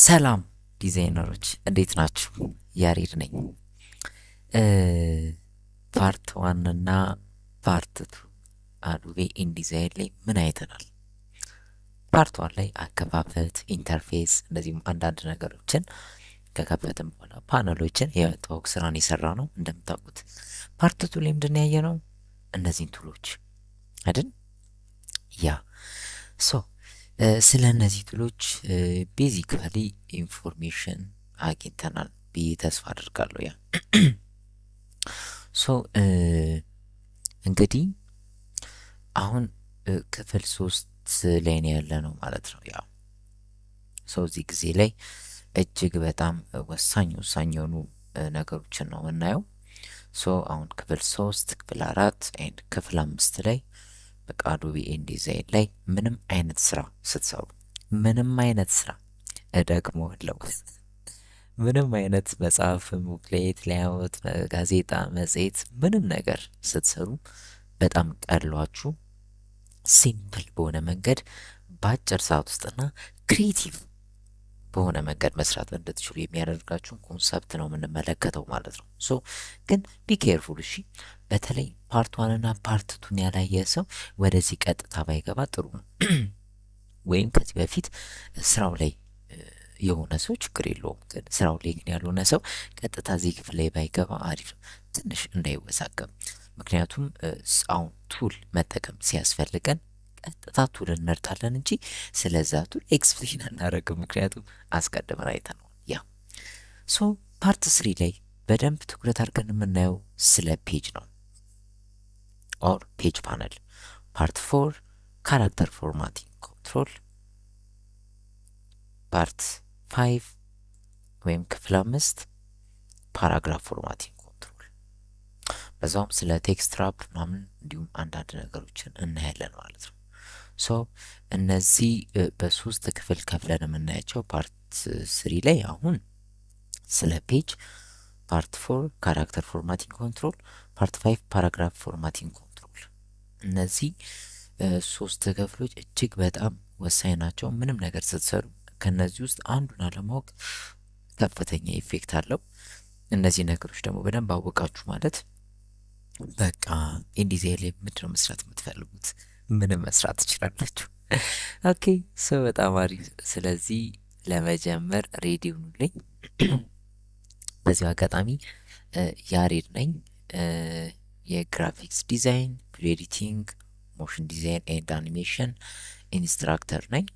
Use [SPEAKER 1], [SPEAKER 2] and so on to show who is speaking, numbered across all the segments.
[SPEAKER 1] ሰላም ዲዛይነሮች እንዴት ናችሁ? ያሬድ ነኝ። ፓርት ዋን እና ፓርት ቱ አዶቤ ኢንዲዛይን ላይ ምን አይተናል? ፓርት ዋን ላይ አከፋፈት፣ ኢንተርፌስ እንደዚሁም አንዳንድ ነገሮችን ከከፈትም በኋላ ፓነሎችን የመተዋወቅ ስራን የሰራ ነው እንደምታውቁት። ፓርት ቱ ላይ ምንድን ያየ ነው? እነዚህን ቱሎች አይደል? ያ ሶ ስለ እነዚህ ቱሎች ቤዚካሊ ኢንፎርሜሽን አግኝተናል ብዬ ተስፋ አድርጋለሁ። ያ ሶ እንግዲህ አሁን ክፍል 3 ላይ ነው ያለ ነው ማለት ነው። ያው ሰው እዚህ ጊዜ ላይ እጅግ በጣም ወሳኝ የሆኑ ነገሮችን ነው የምናየው። ሶ አሁን ክፍል 3 ክፍል 4 ኤንድ ክፍል 5 ላይ በቃ አዶቤ ኢንዲዛይን ላይ ምንም አይነት ስራ ስትሰሩ ምንም አይነት ስራ እደግመዋለሁ ምንም አይነት መጽሐፍ፣ ቡክሌት፣ ሌአውት፣ ጋዜጣ፣ መጽሔት ምንም ነገር ስትሰሩ በጣም ቀሏችሁ ሲምፕል በሆነ መንገድ በአጭር ሰዓት ውስጥና ክሪኤቲቭ በሆነ መንገድ መስራት እንድትችሉ የሚያደርጋችሁን ኮንሰፕት ነው የምንመለከተው ማለት ነው። ሶ ግን ቢኬርፉል እሺ። በተለይ ፓርት ዋን እና ፓርት ቱን ያላየ ሰው ወደዚህ ቀጥታ ባይገባ ጥሩ ነው። ወይም ከዚህ በፊት ስራው ላይ የሆነ ሰው ችግር የለውም። ግን ስራው ላይ ግን ያልሆነ ሰው ቀጥታ እዚህ ክፍል ላይ ባይገባ አሪፍ ነው፣ ትንሽ እንዳይወዛገብ። ምክንያቱም አሁን ቱል መጠቀም ሲያስፈልገን ቀጥታ ቱል እንመርጣለን እንጂ ስለዛ ቱል ኤክስፕሌን አናደርግም፣ ምክንያቱም አስቀድመን አይተነዋል። ያ ሶ ፓርት 3 ላይ በደንብ ትኩረት አድርገን የምናየው ስለ ፔጅ ነው ኦር ፔጅ ፓነል። ፓርት 4 ካራክተር ፎርማቲንግ ኮንትሮል፣ ፓርት 5 ወይም ክፍል 5 ፓራግራፍ ፎርማቲንግ ኮንትሮል። በዛውም ስለ ቴክስት ራፕ ምናምን እንዲሁም አንዳንድ ነገሮችን እናያለን ማለት ነው። ሶ እነዚህ በሶስት ክፍል ከፍለን የምናያቸው ፓርት 3 ላይ አሁን ስለ ፔጅ፣ ፓርት 4 ካራክተር ፎርማቲንግ ኮንትሮል፣ ፓርት 5 ፓራግራፍ ፎርማቲንግ ኮንትሮል። እነዚህ ሶስት ክፍሎች እጅግ በጣም ወሳኝ ናቸው። ምንም ነገር ስትሰሩ ከነዚህ ውስጥ አንዱን አለማወቅ ከፍተኛ ኢፌክት አለው። እነዚህ ነገሮች ደግሞ በደንብ አወቃችሁ ማለት በቃ ኢንዲዛይን ላይ ምንድነው መስራት የምትፈልጉት? ምንም መስራት ትችላላችሁ። ኦኬ ሶ በጣም አሪፍ። ስለዚህ ለመጀመር ሬዲ ሁኑልኝ። በዚሁ አጋጣሚ ያሬድ ነኝ። የግራፊክስ ዲዛይን፣ ቪዲዮ ኤዲቲንግ፣ ሞሽን ዲዛይን ኤንድ አኒሜሽን ኢንስትራክተር ነኝ።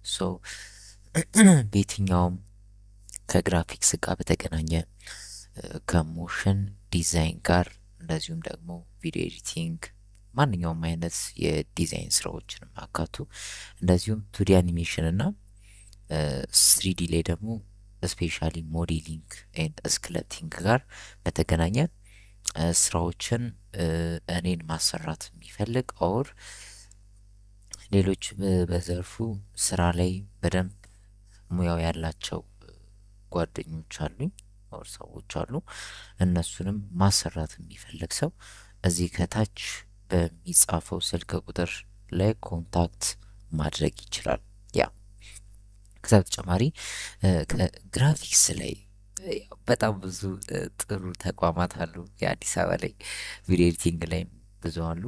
[SPEAKER 1] ሶ በየትኛውም ከግራፊክስ ጋር በተገናኘ ከሞሽን ዲዛይን ጋር እንደዚሁም ደግሞ ቪዲዮ ኤዲቲንግ ማንኛውም አይነት የዲዛይን ስራዎችን አካቱ እንደዚሁም ቱዲ አኒሜሽን እና ስሪዲ ላይ ደግሞ ስፔሻሊ ሞዴሊንግ ኤንድ ስክለፕቲንግ ጋር በተገናኘ ስራዎችን እኔን ማሰራት የሚፈልግ ኦር ሌሎች በዘርፉ ስራ ላይ በደንብ ሙያው ያላቸው ጓደኞች አሉኝ ኦር ሰዎች አሉ። እነሱንም ማሰራት የሚፈልግ ሰው እዚህ ከታች በሚጻፈው ስልክ ቁጥር ላይ ኮንታክት ማድረግ ይችላል። ያ ከዛ በተጨማሪ ግራፊክስ ላይ በጣም ብዙ ጥሩ ተቋማት አሉ። የአዲስ አበባ ላይ ቪዲዮ ኤዲቲንግ ላይ ብዙ አሉ።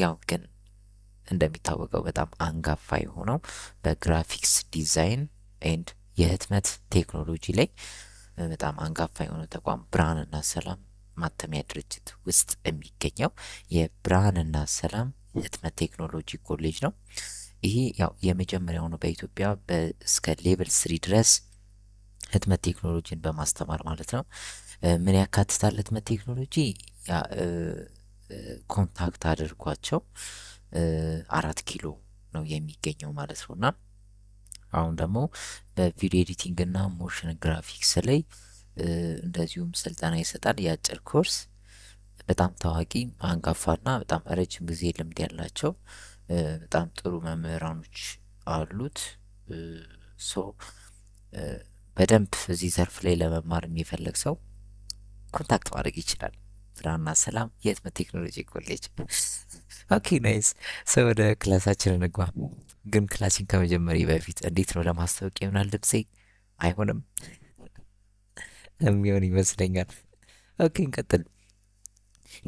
[SPEAKER 1] ያው ግን እንደሚታወቀው በጣም አንጋፋ የሆነው በግራፊክስ ዲዛይን ኤንድ የህትመት ቴክኖሎጂ ላይ በጣም አንጋፋ የሆነ ተቋም ብርሃንና ሰላም ማተሚያ ድርጅት ውስጥ የሚገኘው የብርሃንና ሰላም ህትመት ቴክኖሎጂ ኮሌጅ ነው። ይሄ ያው የመጀመሪያው ነው በኢትዮጵያ እስከ ሌቭል 3 ድረስ ህትመት ቴክኖሎጂን በማስተማር ማለት ነው። ምን ያካትታል ህትመት ቴክኖሎጂ? ኮንታክት አድርጓቸው 4 ኪሎ ነው የሚገኘው ማለት ነው። እና አሁን ደግሞ በቪዲዮ ኤዲቲንግ እና ሞሽን ግራፊክስ ላይ እንደዚሁም ስልጠና ይሰጣል። የአጭር ኮርስ በጣም ታዋቂ አንጋፋና በጣም ረጅም ጊዜ ልምድ ያላቸው በጣም ጥሩ መምህራኖች አሉት። ሶ በደንብ እዚህ ዘርፍ ላይ ለመማር የሚፈልግ ሰው ኮንታክት ማድረግ ይችላል። ብርሃንና ሰላም የህትመት ቴክኖሎጂ ኮሌጅ። ኦኬ ናይስ። ሰው ወደ ክላሳችን እንግባ። ግን ክላሲን ከመጀመሪያ በፊት እንዴት ነው ለማስታወቂያ ይሆናል ድምፄ? አይሆንም የሚሆን ይመስለኛል። ኦኬ እንቀጥል።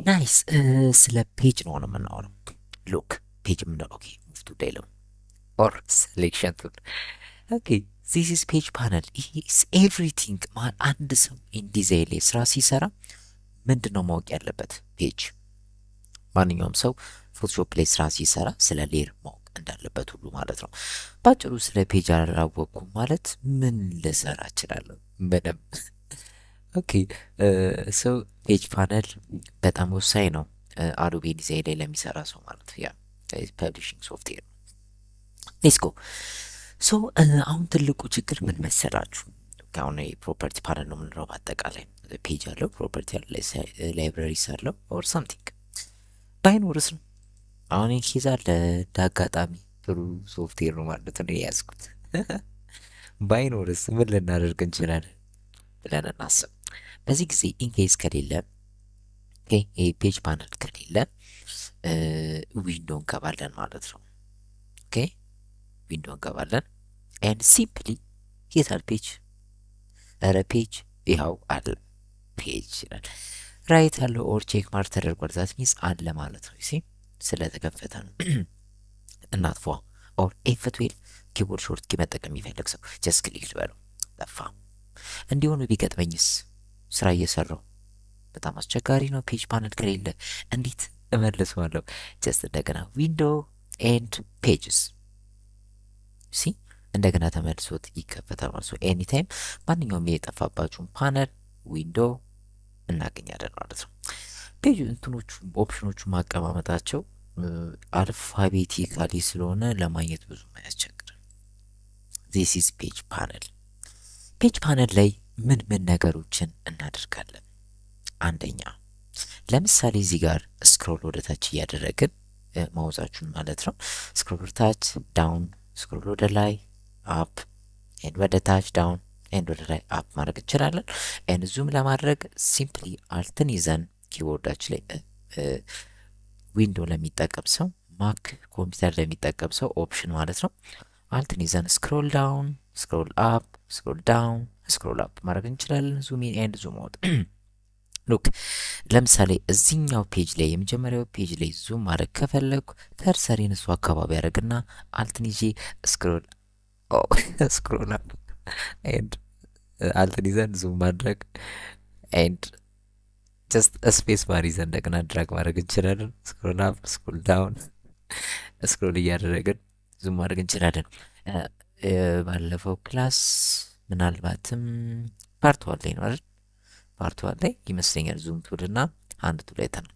[SPEAKER 1] ናይስ። ስለ ፔጅ ነው የምናወራው። ሉክ ፔጅ የምንለው ኦኬ ሙቭ ቱ ዳይሎም ኦር ሴሌክሽን ቱል። ኦኬ ዚስ ኢዝ ፔጅ ፓነል። ይሄ ኢዝ ኤቭሪቲንግ። አንድ ሰው ኢንዲዛይን ላይ ስራ ሲሰራ ምንድን ነው ማወቅ ያለበት? ፔጅ። ማንኛውም ሰው ፎቶሾፕ ላይ ስራ ሲሰራ ስለ ሌየር ማወቅ እንዳለበት ሁሉ ማለት ነው። ባጭሩ ስለ ፔጅ አላወቅኩም ማለት ምን ልሰራ እችላለሁ? በደንብ ኦኬ ሰው ፔጅ ፓነል በጣም ወሳኝ ነው አዶቤ ዲዛይን ላይ ለሚሰራ ሰው ማለት ያ ፐብሊሽንግ ሶፍትዌር ነው። ሌትስ ጎ። ሶ አሁን ትልቁ ችግር ምን መሰላችሁ? አሁን ፕሮፐርቲ ፓነል ነው የምንለው። በአጠቃላይ ፔጅ አለው፣ ፕሮፐርቲ አለው፣ ላይብራሪስ አለው ኦር ሳምቲንግ። ባይኖርስ ነው አሁን ኬዛ ለአጋጣሚ ጥሩ ሶፍትዌር ነው ማለት ነው የያዝኩት። ባይኖርስ ምን ልናደርግ እንችላለን ብለን እናስብ። በዚህ ጊዜ ኢንኬስ ከሌለ ፔጅ ፓነል ከሌለ ዊንዶ እንገባለን ማለት ነው። ኦኬ ዊንዶ እንገባለን ኤንድ ሲምፕሊ የታል ፔጅ? ኧረ ፔጅ ይኸው አለ። ፔጅ ይላል ራይት አለው ኦር ቼክ ማርክ ተደርጓል። ዛት ሚንስ አለ ማለት ነው። ሲ ስለተከፈተ ነው። እናጥፏ ኦር ኤፍ12 ኪቦርድ ሾርት ኪ መጠቀም የሚፈልግ ሰው ጀስት ክሊክ ልበለው። ጠፋ። እንዲሆኑ ቢገጥመኝስ ስራ እየሰራው በጣም አስቸጋሪ ነው። ፔጅ ፓነል ከሌለ እንዴት እመልሰዋለሁ? ጀስት እንደገና ዊንዶ ኤንድ ፔጅስ ሲ እንደገና ተመልሶት ይከፈታል ማለት ነው። ኤኒ ታይም ማንኛውም የጠፋባችሁን ፓነል ዊንዶ እናገኛለን ማለት ነው። ፔጅ እንትኖቹ ኦፕሽኖቹ ማቀማመጣቸው አልፋቤቲካሊ ስለሆነ ለማግኘት ብዙ አያስቸግርም። ዚስ ኢዝ ፔጅ ፓነል። ፔጅ ፓነል ላይ ምን ምን ነገሮችን እናደርጋለን? አንደኛ ለምሳሌ እዚህ ጋር ስክሮል ወደ ታች እያደረግን ማውዛችሁን ማለት ነው። ስክሮል ወደ ታች ዳውን፣ ስክሮል ወደ ላይ አፕ፣ ኤንድ ወደ ታች ዳውን፣ ኤንድ ወደ ላይ አፕ ማድረግ እንችላለን። ኤንድ ዙም ለማድረግ ሲምፕሊ አልትን ይዘን ኪቦርዳችን ላይ ዊንዶ ለሚጠቀም ሰው ማክ ኮምፒውተር ለሚጠቀም ሰው ኦፕሽን ማለት ነው። አልትን ይዘን ስክሮል ዳውን፣ ስክሮል አፕ፣ ስክሮል ዳውን፣ ስክሮል አፕ ማድረግ እንችላለን። ዙም ኢን ኤንድ ዙም አውት። ሉክ ለምሳሌ እዚህኛው ፔጅ ላይ የመጀመሪያው ፔጅ ላይ ዙም ማድረግ ከፈለኩ ከርሰሬን እሱ አካባቢ ያደርግና አልትን ይዤ ስክሮል ስክሮል አፕ ኤንድ አልትን ይዘን ዙም ማድረግ ኤንድ ጀስት ስፔስ ባር ይዘን እንደገና ድራግ ማድረግ እንችላለን። ስክሮል አፕ፣ ስክሮል ዳውን፣ ስክሮል እያደረግን ዙም ማድረግ እንችላለን። ባለፈው ክላስ ምናልባትም ፓርት ዋን ላይ ነው አይደል? ፓርት ዋን ላይ ይመስለኛል ዙም ቱል እና አንድ ቱል አይተናል።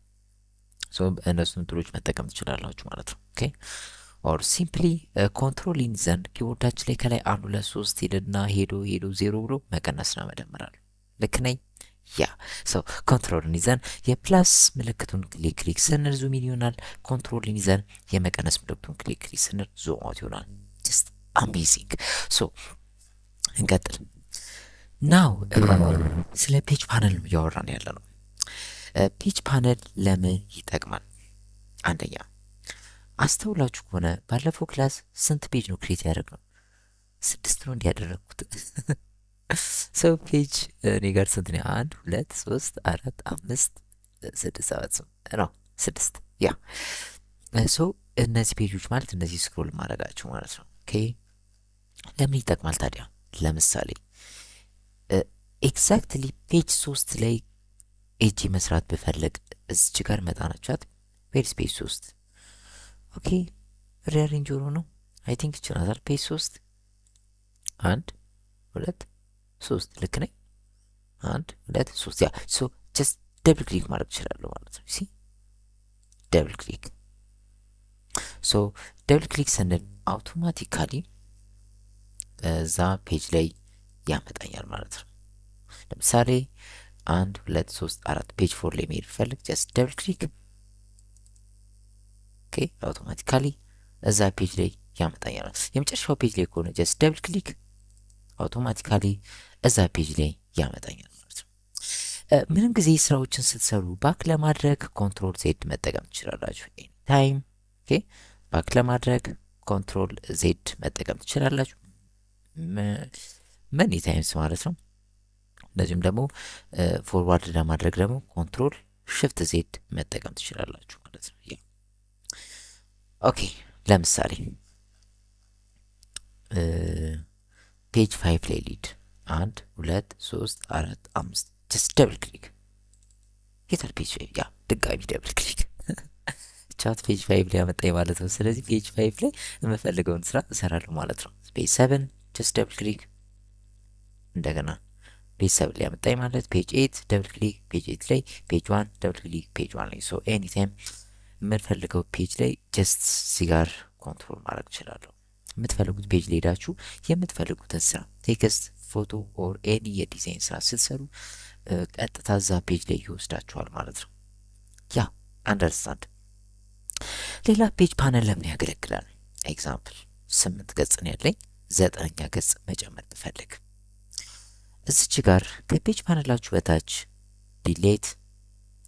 [SPEAKER 1] ሶ እነሱን ቱሎች መጠቀም ትችላላችሁ ማለት ነው። ኦኬ ኦር ሲምፕሊ ኮንትሮል ይዘን ኪቦርዳችን ላይ ከላይ 1 2 3 ሄደና ሄዶ ዜሮ ብሎ መቀነስና መደመር አለ። ልክ ነኝ? ያ ሶ ኮንትሮልን ይዘን የፕላስ ምልክቱን ክሊክ ክሊክ ስንል ዙም ኢን ይሆናል። ኮንትሮልን ይዘን የመቀነስ ምልክቱን ክሊክ ክሊክ ስንል ዙም አውት ይሆናል። ጀስት አሜዚንግ። ሶ እንቀጥል። ናው ስለ ፔጅ ፓነል ነው እያወራን ያለ ነው። ፔጅ ፓነል ለምን ይጠቅማል? አንደኛ አስተውላችሁ ከሆነ ባለፈው ክላስ ስንት ፔጅ ነው ክሬት ያደረግነው? 6 ነው እንዲያደረግኩት። ሰው ፔጅ እኔ ጋር ስንት ነው? 1 2 3 4 5 6 7 ነው 6 ያ ሶ እነዚህ ፔጆች ማለት እነዚህ ስክሮል ማድረጋቸው ማለት ነው። ኦኬ ለምን ይጠቅማል ታዲያ? ለምሳሌ ኤግዛክትሊ ፔጅ 3 ላይ ኤጂ መስራት ብፈልግ እዚች ጋር መጣናቻት ፔጅ ስፔስ 3 ኦኬ ሪአሬንጅ ሆኖ ነው አይ ቲንክ ይችላል። ፔጅ 3 1 2 3 ልክ ነኝ። 1 2 3 ያ ሶ ጀስት ደብል ክሊክ ማድረግ እችላለሁ ማለት ነው። ሲ ደብል ክሊክ ሶ ደብል ክሊክ ስንል አውቶማቲካሊ እዛ ፔጅ ላይ ያመጣኛል ማለት ነው። ለምሳሌ 1 2 3 4 ፔጅ 4 ላይ መሄድ ፈልግ ጀስት ደብል ክሊክ ኦኬ አውቶማቲካሊ እዛ ፔጅ ላይ ያመጣኛል። የመጨረሻው ፔጅ ላይ ከሆነ ጀስት ደብል ክሊክ አውቶማቲካሊ እዛ ፔጅ ላይ ያመጣኛል ማለት ነው። ምንም ጊዜ ስራዎችን ስትሰሩ ባክ ለማድረግ ኮንትሮል ዜድ መጠቀም ትችላላችሁ። ኤኒ ታይም ኦኬ ባክ ለማድረግ ኮንትሮል ዜድ መጠቀም ትችላላችሁ መኒ ታይምስ ማለት ነው። እንደዚሁም ደግሞ ፎርዋርድ ለማድረግ ደግሞ ኮንትሮል ሽፍት ዜድ መጠቀም ትችላላችሁ ማለት ነው። ኦኬ ለምሳሌ ፔጅ 5 ላይ ሊድ 1 2 3 4 5 ጀስት ደብል ክሊክ ሂተር ፔጅ 5 ያ ድጋሚ ደብል ክሊክ ቻት ፔጅ 5 ላይ ያመጣኝ ማለት ነው። ስለዚህ ፔጅ 5 ላይ የምፈልገውን ስራ እሰራለሁ ማለት ነው። ፔጅ 7 ጀስት ደብል ክሊክ እንደገና ፔጅ 7 ላይ ያመጣኝ ማለት ፔጅ 8 ደብል ክሊክ ፔጅ 8 ላይ ፔጅ 1 ደብል ክሊክ ፔጅ 1 ላይ ሶ ኤኒ ታይም የምንፈልገው ፔጅ ላይ ጀስት ሲጋር ኮንትሮል ማድረግ እችላለሁ። የምትፈልጉት ፔጅ ላይ ሄዳችሁ የምትፈልጉትን ስራ ቴክስት፣ ፎቶ ኦር ኤኒ የዲዛይን ስራ ስትሰሩ ቀጥታ እዛ ፔጅ ላይ ይወስዳችኋል ማለት ነው። ያ አንደርስታንድ። ሌላ ፔጅ ፓነል ለምን ያገለግላል? ኤግዛምፕል 8 ገጽ ነው ያለኝ 9ኛ ገጽ መጨመር ብፈልግ እዚች ጋር ከፔጅ ፓነላችሁ በታች ዲሌት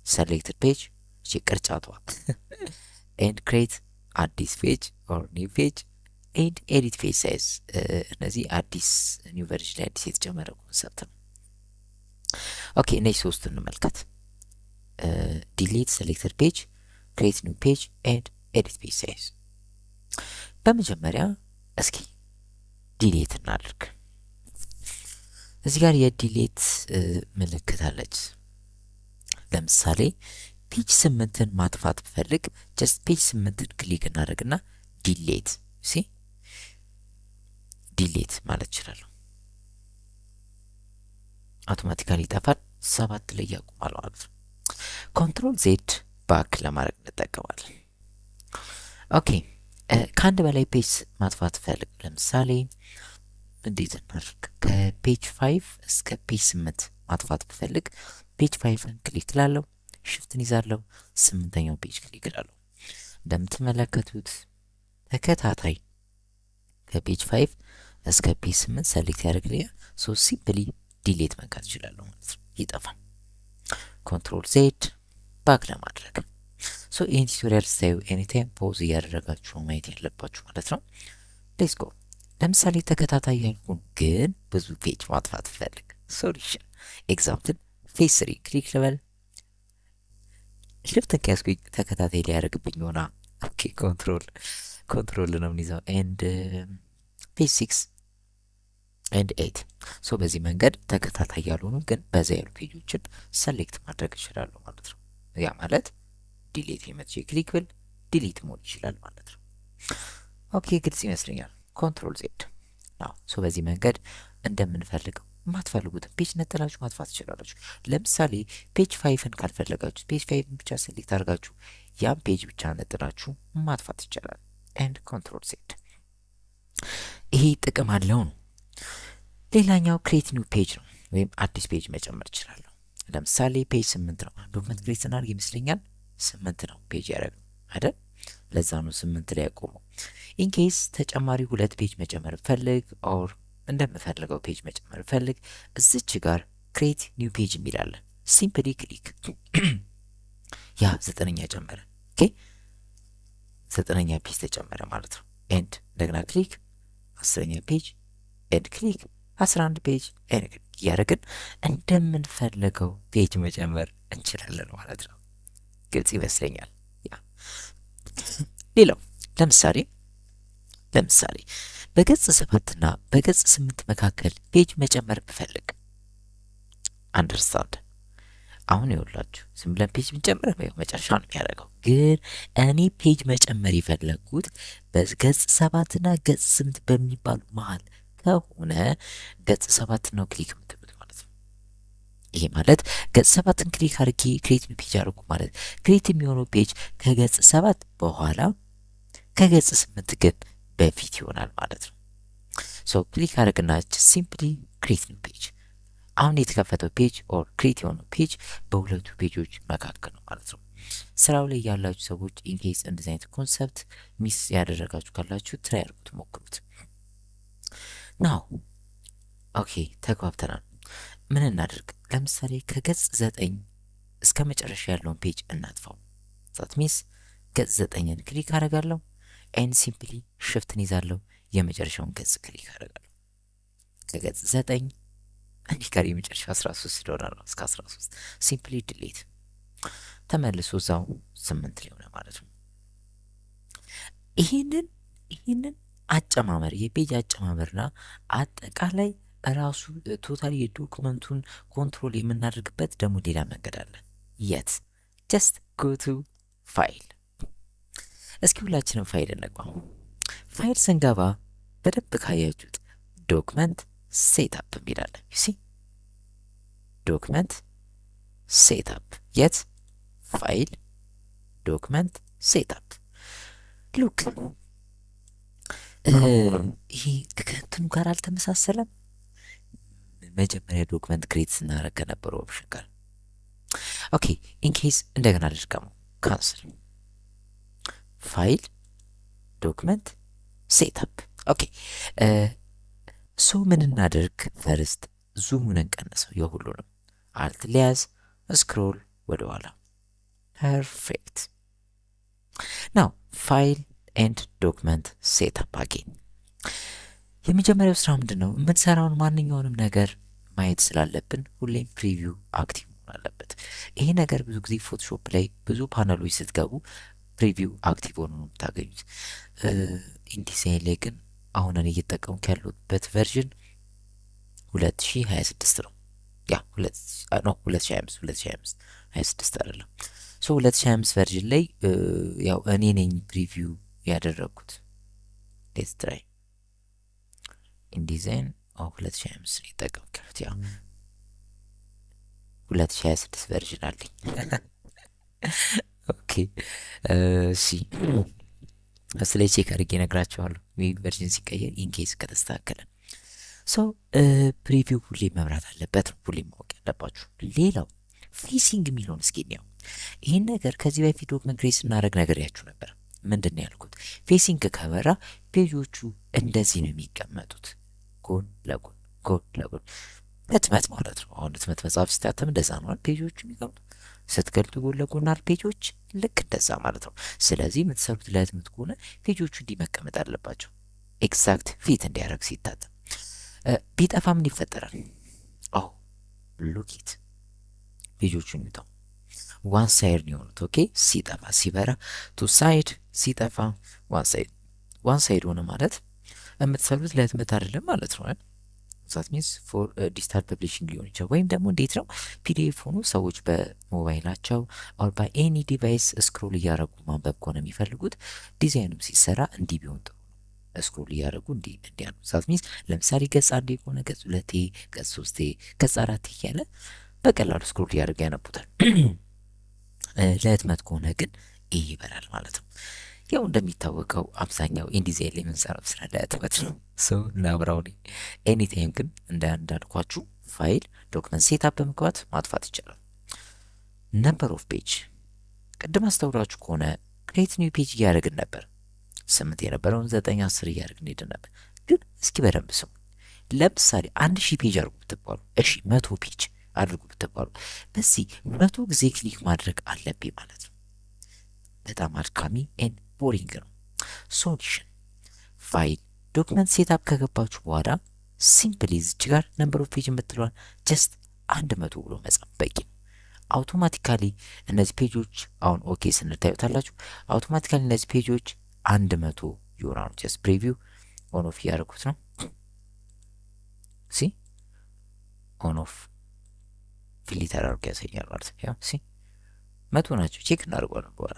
[SPEAKER 1] ሰሌክትድ ፔጅ እቺ ቅርጫቷ ኤንድ ክሬት አዲስ ፔጅ ኦር ኒው ፔጅ ኤንድ ኤዲት ፔጅ ሳይዝ እነዚህ አዲስ ኒው ቨርዥን ላይ አዲስ የተጨመረ ኮንሰፕት ነው። ኦኬ እነዚህ ሶስት እንመልከት። ዲሌት ሰሌክትድ ፔጅ፣ ክሬት ኒው ፔጅ ኤንድ ኤዲት ፔጅ ሳይዝ። በመጀመሪያ እስኪ ዲሌት እናድርግ። እዚህ ጋር የዲሌት ምልክት አለች። ለምሳሌ ፔጅ 8ን ማጥፋት ብፈልግ ጀስት ፔጅ 8ን ክሊክ እናደርግና ዲሌት ሲ ዲሌት ማለት እችላለሁ። አውቶማቲካሊ ይጠፋል። 7 ላይ ያቆማል ማለት ነው። ኮንትሮል ዜድ ባክ ለማድረግ እንጠቀማለን። ኦኬ ከአንድ በላይ ፔጅ ማጥፋት ፈልግ ለምሳሌ እንዴት እናድርግ? ከፔጅ 5 እስከ ፔጅ 8 ማጥፋት ብፈልግ ፔጅ 5ን ክሊክ ላለው ሽፍትን ይዛለው 8ኛው ፔጅ ክሊክ ላለው እንደምትመለከቱት ተከታታይ ከፔጅ 5 እስከ ፔጅ 8 ሰሌክት ያደርግልኛል። ሶ ሲምፕሊ ዲሌት መንካት እችላለሁ ማለት ነው። ይጠፋል። ኮንትሮል ዜድ ባክ ለማድረግ ሶ ይህን ቱቶሪያል ስታዩ ኤኒታይም ፖዝ እያደረጋችሁ ማየት ያለባችሁ ማለት ነው። ሌትስ ጎ። ለምሳሌ ተከታታይ ያልኩን ግን ብዙ ፔጅ ማጥፋት ፈልግ ሶሉሽን ኤግዛምፕል ፔጅ 3 ክሊክ ልበል። ሽፍትን ከያዝኩኝ ተከታታይ ሊያደርግብኝ ሆና ኦኬ ኮንትሮል ነው የምንይዘው ኤንድ ፔጅ 6 ኤንድ 8 ሶ በዚህ መንገድ ተከታታይ ያልሆኑ ግን በዛ ያሉ ፔጆችን ሰሌክት ማድረግ እችላለሁ ማለት ነው። ያ ማለት ዲሌት የመቼ ክሊክ ብል ዲሊት መሆን ይችላል ማለት ነው። ኦኬ ግልጽ ይመስለኛል። ኮንትሮል ዜድ ናው ሶ በዚህ መንገድ እንደምንፈልገው ማትፈልጉትን ፔጅ ነጥላችሁ ማጥፋት ትችላላችሁ። ለምሳሌ ፔጅ 5ን ካልፈለጋችሁ ፔጅ 5ን ብቻ ሰሌክት አድርጋችሁ ያን ፔጅ ብቻ ነጥላችሁ ማጥፋት ይቻላል። ኤንድ ኮንትሮል ዜድ ይሄ ጥቅም አለው ነው። ሌላኛው ክሬት ኒው ፔጅ ነው ወይም አዲስ ፔጅ መጨመር እችላለሁ። ለምሳሌ ፔጅ 8 ነው ዶክመንት ክሬት ስናደርግ ይመስለኛል 8 ነው ፔጅ ያደረገው አይደል? ለዛ ነው 8 ላይ ያቆመው። ኢንኬስ ተጨማሪ 2 ፔጅ መጨመር ፈልግ ኦር እንደምፈልገው ፔጅ መጨመር ፈልግ እዚች ጋር ክሬት ኒው ፔጅ የሚላለን ሲምፕሊ ክሊክ ያ 9ኛ ጨመረ። ኦኬ 9ኛ ፔጅ ተጨመረ ማለት ነው። ኤንድ እንደገና ክሊክ 10ኛ ፔጅ ኤንድ ክሊክ 11 ፔጅ ኤንድ እያደረግን እንደምንፈልገው ፔጅ መጨመር እንችላለን ማለት ነው። ግልጽ ይመስለኛል። ያ ሌላው ለምሳሌ በገጽ 7 እና በገጽ 8 መካከል ፔጅ መጨመር ብፈልግ አንደርስታንድ። አሁን ይኸውላችሁ ዝም ብለን ፔጅ ብንጨምር መጨረሻ ነው የሚያደርገው። ግን እኔ ፔጅ መጨመር የፈለግኩት በገጽ 7 እና ገጽ 8 በሚባሉ መሀል ከሆነ ገጽ 7 ነው ክሊክ የምትሉት ማለት ነው። ይሄ ማለት ገጽ 7ን ክሊክ አድርጌ ክሬት ፔጅ አድርጉ ማለት ክሬት የሚሆነው ፔጅ ከገጽ 7 በኋላ ከገጽ 8 ግን በፊት ይሆናል ማለት ነው። ሶ ክሊክ አድርግና ሲምፕሊ ክሬት ኒው ፔጅ። አሁን የተከፈተው ፔጅ ኦር ክሬት የሆነው ፔጅ በሁለቱ ፔጆች መካከል ነው ማለት ነው። ስራው ላይ ያላችሁ ሰዎች ኢንኬስ እንደዚህ አይነት ኮንሰፕት ሚስ ያደረጋችሁ ካላችሁ ትራይ አድርጉት፣ ሞክሩት። ናው ኦኬ ተግባብተናል። ምን እናድርግ? ለምሳሌ ከገጽ 9 እስከ መጨረሻ ያለውን ፔጅ እናጥፋው። ዛት ሚንስ ገጽ 9ን ክሊክ አደርጋለሁ ኤን ሲምፕሊ ሽፍትን ይዛለሁ የመጨረሻውን ገጽ ክሊክ አደርጋለሁ። ከገጽ 9 እኔ ጋር የመጨረሻው 13 ዶላር ነው። እስከ 13 ሲምፕሊ ድሌት ተመልሶ እዛው 8 ሊሆነ ማለት ነው። ይህንን አጨማመር የፔጅ አጨማመርና አጠቃላይ ራሱ ቶታሊ የዶክመንቱን ኮንትሮል የምናደርግበት ደግሞ ሌላ መንገድ አለ። የት? ጀስት ጎ ቱ ፋይል። እስኪ ሁላችንም ፋይል እንግባ። ፋይል ስንገባ በደንብ ካያችሁት ዶክመንት ሴትአፕ የሚላለን ሲ ዶክመንት ሴትአፕ የት? ፋይል ዶክመንት ሴትአፕ። ሉክ ይሄ ከእንትኑ ጋር አልተመሳሰለም። መጀመሪያ ዶክመንት ክሬት ስናደርግ ከነበረው ኦፕሽን ጋር። ኦኬ ኢንኬስ እንደገና ልድገመው። ካንስል ፋይል ዶክመንት ሴትአፕ። ኦኬ ሶ ምን እናደርግ? ፈርስት ዙሙን እንቀንሰው የሁሉንም። አልት ሊያዝ ስክሮል ወደ ኋላ። ፐርፌክት። ናው ፋይል ኤንድ ዶክመንት ሴትአፕ አጌን። የመጀመሪያው ስራ ምንድን ነው? የምንሰራውን ማንኛውንም ነገር ማየት ስላለብን ሁሌም ፕሪቪው አክቲቭ መሆን አለበት። ይሄ ነገር ብዙ ጊዜ ፎቶሾፕ ላይ ብዙ ፓነሎች ስትገቡ ፕሪቪው አክቲቭ ሆኖ ነው የምታገኙት። ኢንዲዛይን ላይ ግን አሁን እኔ እየተጠቀምኩ ያለሁበት ቨርዥን 2026 ነው። ያ 2025 26 አይደለም። ሶ 2025 ቨርዥን ላይ ያው እኔ ነኝ ፕሪቪው ያደረግኩት። ሌትስ ትራይ ኢንዲዛይን 2025 ነው የጠቀምኩት። ያው 2026 ቨርዥን አለኝ። ኦኬ እሺ ስለ ቼክ አድርጌ እነግራቸዋለሁ ቨርዥን ሲቀየር ኢንኬስ ከተስተካከለ። ሶ ፕሪቪው ሁሌ መብራት አለበት ነው ሁሌ ማወቅ ያለባችሁ። ሌላው ፌሲንግ የሚለውን እስኪ እንየው። ይህን ነገር ከዚህ በፊት ዶክመንት ክሬት ስናደርግ ነግሬያችሁ ነበር። ምንድን ነው ያልኩት? ፌሲንግ ከበራ ፔጆቹ እንደዚህ ነው የሚቀመጡት፣ ጎን ለጎን ጎን ለጎን። ህትመት ማለት ነው። አሁን ህትመት መጽሐፍ ሲታተም እንደዛ ነው ፔጆቹ የሚቀመጡ። ስትገልጡ ጎን ለጎን ፔጆች ልክ እንደዛ ማለት ነው። ስለዚህ የምትሰሩት ለህትመት ከሆነ ፔጆቹ እንዲህ መቀመጥ አለባቸው፣ ኤግዛክት ፊት እንዲያደርግ ሲታተም። ቢጠፋ ምን ይፈጠራል? ሉኪት ፔጆቹን ይውጣው ዋን ሳይድ ነው የሆኑት። ኦኬ ሲጠፋ ሲበራ ቱ ሳይድ፣ ሲጠፋ ዋን ሳይድ። ዋን ሳይድ ሆነ ማለት የምትሰሩት ለህትመት አይደለም ማለት ነው። ዛት ሚንስ ፎር ዲጂታል ፐብሊሽንግ ሊሆን ይችላል። ወይም ደግሞ እንዴት ነው ፒዲኤፍ ሆኖ ሰዎች በሞባይላቸው ኦር በኤኒ ዲቫይስ ስክሮል እያደረጉ ማንበብ ከሆነ የሚፈልጉት ዲዛይኑም ሲሰራ እንዲህ ቢሆን ጥሩ ነው። ስክሮል እያደረጉ እንዲያ ነው። ዛት ሚንስ ለምሳሌ ገጽ አንዴ ከሆነ ገጽ 2፣ ገጽ 3፣ ገጽ 4 እያለ በቀላሉ ስክሮል እያደረጉ ያነቡታል። ለህትመት ከሆነ ግን ይህ ይበራል ማለት ነው። ያው እንደሚታወቀው አብዛኛው ኢንዲዛይን ላይ የምንሰራው ስራ ለህትመት ነው። ሰው ላብራው ላይ ኤኒታይም ግን እንዳልኳችሁ ፋይል ዶክመንት ሴትአፕ በመግባት ማጥፋት ይቻላል። ነምበር ኦፍ ፔጅ ቅድም አስተውላችሁ ከሆነ ክሬት ኒው ፔጅ እያደረግን ነበር። 8 የነበረውን 9፣ 10 እያደረግን ሄድን ነበር። ግን እስኪ በደንብ ስሙ። ለምሳሌ 1000 ፔጅ አድርጉ ብትባሉ፣ እሺ 100 ፔጅ አድርጉ ብትባሉ በዚህ 100 ጊዜ ክሊክ ማድረግ አለብኝ ማለት ነው። በጣም አድካሚ ኤን ቦሪንግ ነው። ሶሉሽን ፋይል ዶክመንት ሴትአፕ ከገባችሁ በኋላ ሲምፕሊ እዚች ጋር ነምበር ኦፍ ፔጅ የምትለዋል ጀስት 100 ብሎ መጻፍ በቂ ነው። አውቶማቲካሊ እነዚህ ፔጆች አሁን ኦኬ ስንታዩታላችሁ። አውቶማቲካሊ እነዚህ ፔጆች 100 ይሆናሉ። ጀስት ፕሪቪው ኦን ኦፍ እያደረጉት ነው። ሲ ኦን ኦፍ ፊልተር አድርጎ ያሳያል ማለት ነው። ያው ሲ 100 ናቸው። ቼክ እናደርገዋለን በኋላ።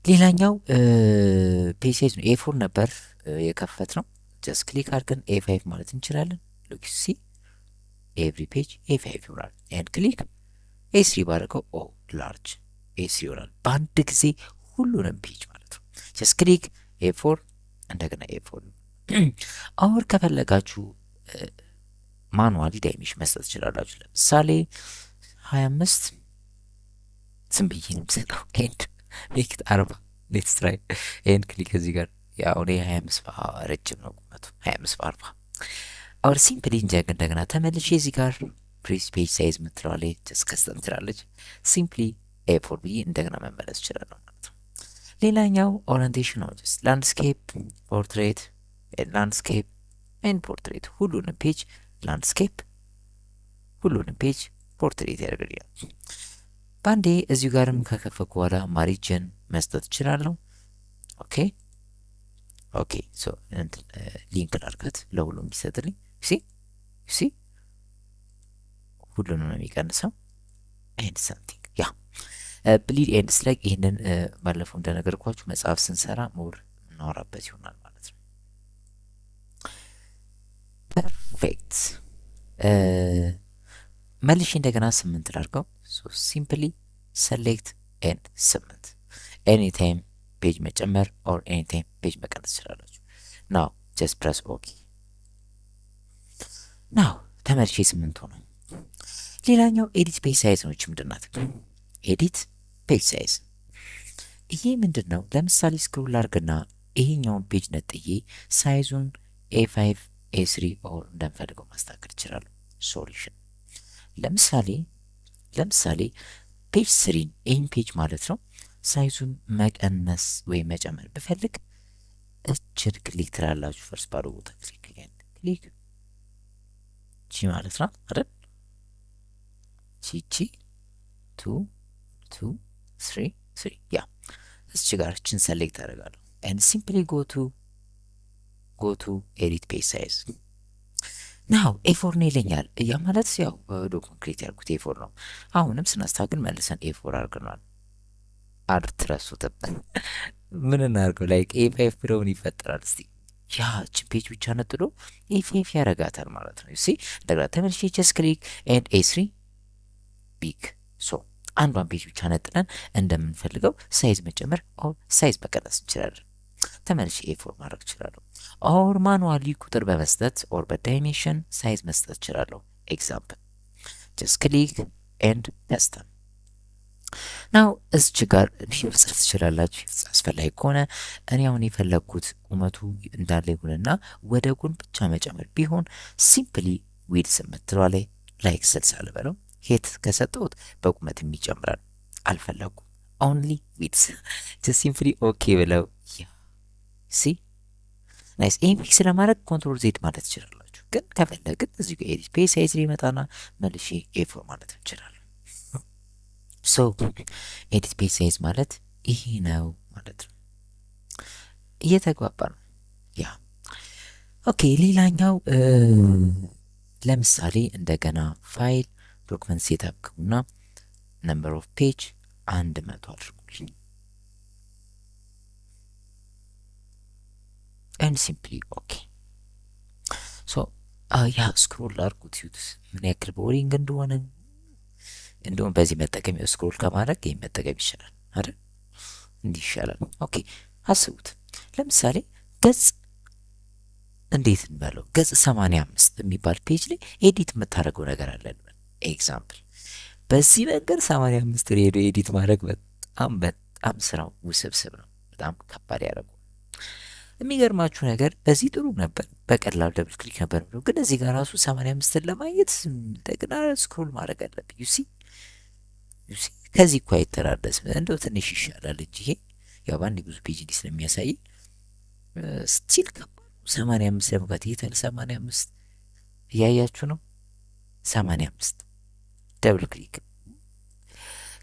[SPEAKER 1] ሌላኛው ፔጅ ሳይዝ ነው። ኤ4 ነበር የከፈት ነው። ጀስት ክሊክ አድርገን ኤ5 ማለት እንችላለን። ሉክ ሲ ኤቭሪ ፔጅ ኤ5 ይሆናል። ኤንድ ክሊክ ኤ3 ባደረገው ላርጅ ኤ3 ይሆናል። በአንድ ጊዜ ሁሉንም ፔጅ ማለት ነው። ጀስት ክሊክ ኤ4 እንደገና ኤ4። አሁን ከፈለጋችሁ ማኑዋሊ ዳይሜንሽን መስጠት ትችላላችሁ። ለምሳሌ 25 ዝም ብዬ ነው የምሰጠው። ኤንድ ሜክ ኢት 40 ሌትስ ትራይ ኤንድ ክሊክ እዚህ ጋር ያው እኔ 25 ረጅም ነው ቁመቱ 25 በ40 አውር ሲምፕሊ እንጀግ እንደገና ተመልሼ እዚህ ጋር ፕሪስ ፔጅ ሳይዝ ምትለዋለች ጀስት ከስተም ትላለች። ሲምፕሊ ኤ4 ብዬ እንደገና መመለስ ይችላል ማለት ነው። ሌላኛው ኦሪንቴሽን ነው። ጀስት ላንድስኬፕ፣ ፖርትሬት፣ ላንድስኬፕ ኤንድ ፖርትሬት። ሁሉንም ፔጅ ላንድስኬፕ፣ ሁሉንም ፔጅ ፖርትሬት ያደርግልኛል። በአንዴ እዚሁ ጋርም ከከፈኩ በኋላ ማሪጅን መስጠት እችላለሁ። ኦኬ ኦኬ ሶ ሊንክ ላድርጋት ለሁሉም ቢሰጥልኝ። ሲ ሁሉንም ነው የሚቀንሰው። ኤንድ ሳምቲንግ ያ ብሊድ ኤንድ ስላግ። ይህንን ባለፈው እንደነገርኳችሁ መጽሐፍ ስንሰራ ሞር እናወራበት ይሆናል ማለት ነው። ፐርፌክት። መልሼ እንደገና 8 ላድርገው። ሶ ሲምፕሊ ሰሌክት ኤንድ 8 ኤኒታይም ፔጅ መጨመር ኦር ኤኒታይም ፔጅ መቀነስ ትችላላችሁ። ናው ጀስት ፕረስ ኦኬ። ናው ተመልሼ 8 ሆነ። ሌላኛው ኤዲት ፔጅ ሳይዝ ነው። ምንድን ናት? ኤዲት ፔጅ ሳይዝ። ይሄ ምንድን ነው? ለምሳሌ ስክሮል ላድርግና ይሄኛውን ፔጅ ነጥዬ ሳይዙን A5 A3 ኦር እንደምፈልገው ማስተካከል ይችላሉ። ሶሉሽን ለምሳሌ ፔጅ 3 ይህን ፔጅ ማለት ነው ሳይዙን መቀነስ ወይም መጨመር ብፈልግ እችን ክሊክ ትላላችሁ። ፈርስት ባዶ ቦታ ክሊክ ቺ ማለት ነው አይደል? ቺ 2 2 3 3 ያ እች ጋር እችን ሰሌክት አደርጋለሁ and simply go to edit page size ናው ኤ4 ነው ይለኛል። ያ ማለት ያው ዶክመንት ክሬት ያልኩት ኤ4 ነው። አሁንም ስናስታግል መልሰን ኤ4 አድርገናል። አትረሱትም። ምን እናድርገው? ላይክ ኤ5 ብለውን ይፈጠራል። እስቲ ያችን ፔጅ ብቻ ነጥሎ ኤ5 ያረጋታል ማለት ነው። ሲ እንደገና ተመልሼ ጀስት ክሊክ ኤንድ ኤ3 ቢግ ሶ አንዷን ፔጅ ብቻ ነጥለን እንደምንፈልገው ሳይዝ መጨመር ኦር ሳይዝ መቀነስ እንችላለን። ተመልሼ ኤ4 ማድረግ እችላለሁ። ኦር ማኑዋሊ ቁጥር በመስጠት ኦር በዳይሜንሽን ሳይዝ መስጠት እችላለሁ። ኤግዛምፕል ጀስት ክሊክ ኤንድ ፔስት። ናው እዚች ጋር መጻፍ ትችላላችሁ አስፈላጊ ከሆነ። እኔ አሁን የፈለግኩት ቁመቱ እንዳለ ይሁንና ወደ ጎን ብቻ መጨመር ቢሆን ሲምፕሊ ዊድስ የምትለዋ ላይ ላይክ 60 ልበለው። ሄት ከሰጠሁት በቁመትም ይጨምራል። አልፈለኩም ኦንሊ ዊድስ ጀስት ሲምፕሊ ኦኬ ብለው ሲ ናይስ። ይህን ፊክስ ለማድረግ ኮንትሮል ዜድ ማለት ትችላላችሁ። ግን ከፈለግን እዚህ ጋር ኤዲት ፔጅ ሳይዝ ይመጣና መልሼ ኤ4 ማለት እንችላለን። ሶ ኤዲት ፔጅ ሳይዝ ማለት ይሄ ነው ማለት ነው። እየተግባባ ነው። ያ ኦኬ። ሌላኛው ለምሳሌ እንደገና ፋይል ዶክመንት ሴትአፕ ግቡና ነምበር ኦፍ ፔጅ 100 አድርጉልኝ and simply okay so ያ ስክሮል አድርጉት ይዩት ምን ያክል ቦሪንግ እንደሆነ። እንደውም በዚህ መጠቀም ስክሮል ከማድረግ ይሄን መጠቀም ይችላል አይደል? እንዲህ ይሻላል። ኦኬ አስቡት። ለምሳሌ ገጽ እንዴት እንበለው ገጽ 85 የሚባል ፔጅ ላይ ኤዲት የምታደርገው ነገር አለ። ኤግዛምፕል በዚህ መንገድ 85 ሬዲዮ ኤዲት ማድረግ በጣም ስራው ውስብስብ ነው። በጣም ከባድ ያደርገው። የሚገርማችሁ ነገር በዚህ ጥሩ ነበር፣ በቀላሉ ደብል ክሊክ ነበር ብለው፣ ግን እዚህ ጋር ራሱ 85ን ለማግኘት እንደገና ስክሮል ማድረግ አለብኝ። ዩሲ ከዚህ እኮ አይተናነስም። እንደው ትንሽ ይሻላል እንጂ ይሄ ያው በአንድ ብዙ ፔጅ እንዲህ ስለሚያሳይ ስቲል ከባድ 85 ለመግባት ይታል። 85 እያያችሁ ነው። 85 ደብል ክሊክ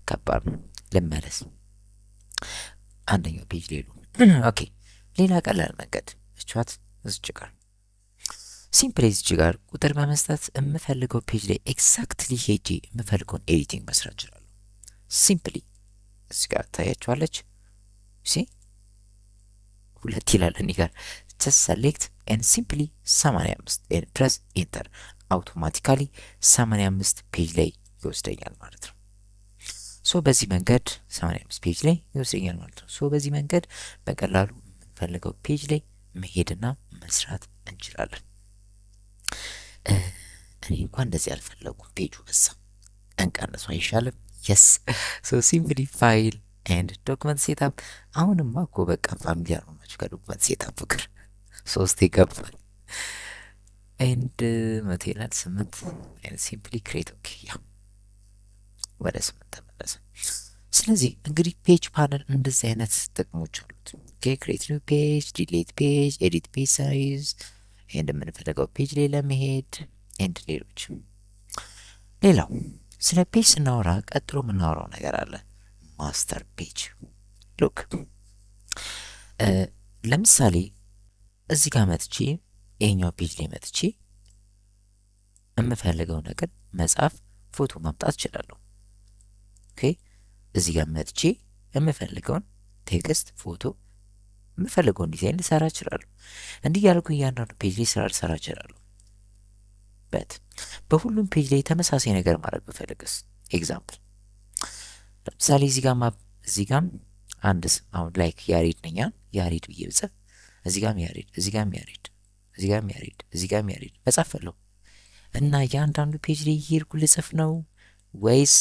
[SPEAKER 1] ከባድ ነው። ልመለስ አንደኛው ፔጅ ሌሉ ኦኬ። ሌላ ቀላል መንገድ እቻት እዚች ጋር ሲምፕሊ እዚች ጋር ቁጥር በመስጠት የምፈልገው ፔጅ ላይ ኤግዛክትሊ ሄጄ የምፈልገውን ኤዲቲንግ መስራት እችላለሁ። ሲምፕሊ እዚህ ጋር ታያችኋለች። ሲ ሁለት ይላል እኔ ጋር ጀስት ሰሌክት ኤንድ ሲምፕሊ 85 ኤንድ ፕረስ ኢንተር አውቶማቲካሊ 85 ፔጅ ላይ ይወስደኛል ማለት ነው። ሶ በዚህ መንገድ 85 ፔጅ ላይ ይወስደኛል ማለት ነው። ሶ በዚህ መንገድ በቀላሉ የምንፈልገው ፔጅ ላይ መሄድና መስራት እንችላለን። እኔ እንኳን እንደዚህ አልፈለጉም። ፔጁ በዛ እንቀንሱ አይሻልም? የስ ሶ ሲምፕሊ ፋይል ኤንድ ዶክመንት ሴትአፕ። አሁንማ እኮ በቃ ፋሚሊያር ሆናችሁ ከዶክመንት ሴትአፕ ፍቅር 3 ይገባል። ኤንድ መቴሪያል 8 ኤንድ ሲምፕሊ ክሬት ኦኬ። ያ ወደ 8 ተመለሰ። ስለዚህ እንግዲህ ፔጅ ፓነል እንደዚህ አይነት ጥቅሞች አሉት። ክሬት ኒው ፔጅ፣ ዲሌት ፔጅ፣ ኤዲት ፔጅ ሳይዝ፣ እንደምንፈልገው ፔጅ ላይ ለመሄድ ኤንድ ሌሎች። ሌላው ስለ ፔጅ ስናወራ ቀጥሎ የምናወራው ነገር አለ፣ ማስተር ፔጅ። ሉክ ለምሳሌ እዚህ ጋር መጥቼ ይሄኛው ፔጅ ላይ መጥቼ የምፈልገው ነገር መጻፍ፣ ፎቶ ማምጣት እችላለሁ። ኦኬ እዚህ ጋር መጥቼ የምፈልገውን ቴክስት፣ ፎቶ፣ የምፈልገውን ዲዛይን ልሰራ እችላለሁ። እንዲህ ያልኩ እያንዳንዱ ፔጅ ላይ ስራ ልሰራ እችላለሁ። በሁሉም ፔጅ ላይ ተመሳሳይ ነገር ማድረግ ብፈልግስ? ኤግዛምፕል ለምሳሌ እዚህ ጋም አንድ ስም አሁን ላይክ ያሬድ ነኛ፣ ያሬድ ብዬ ብጽፍ እዚህ ጋም ያሬድ፣ እዚህ ጋም ያሬድ፣ እዚህ ጋም ያሬድ፣ እዚህ ጋም ያሬድ መጻፍ ፈለው እና እያንዳንዱ ፔጅ ላይ እየሄድኩ ልጽፍ ነው ወይስ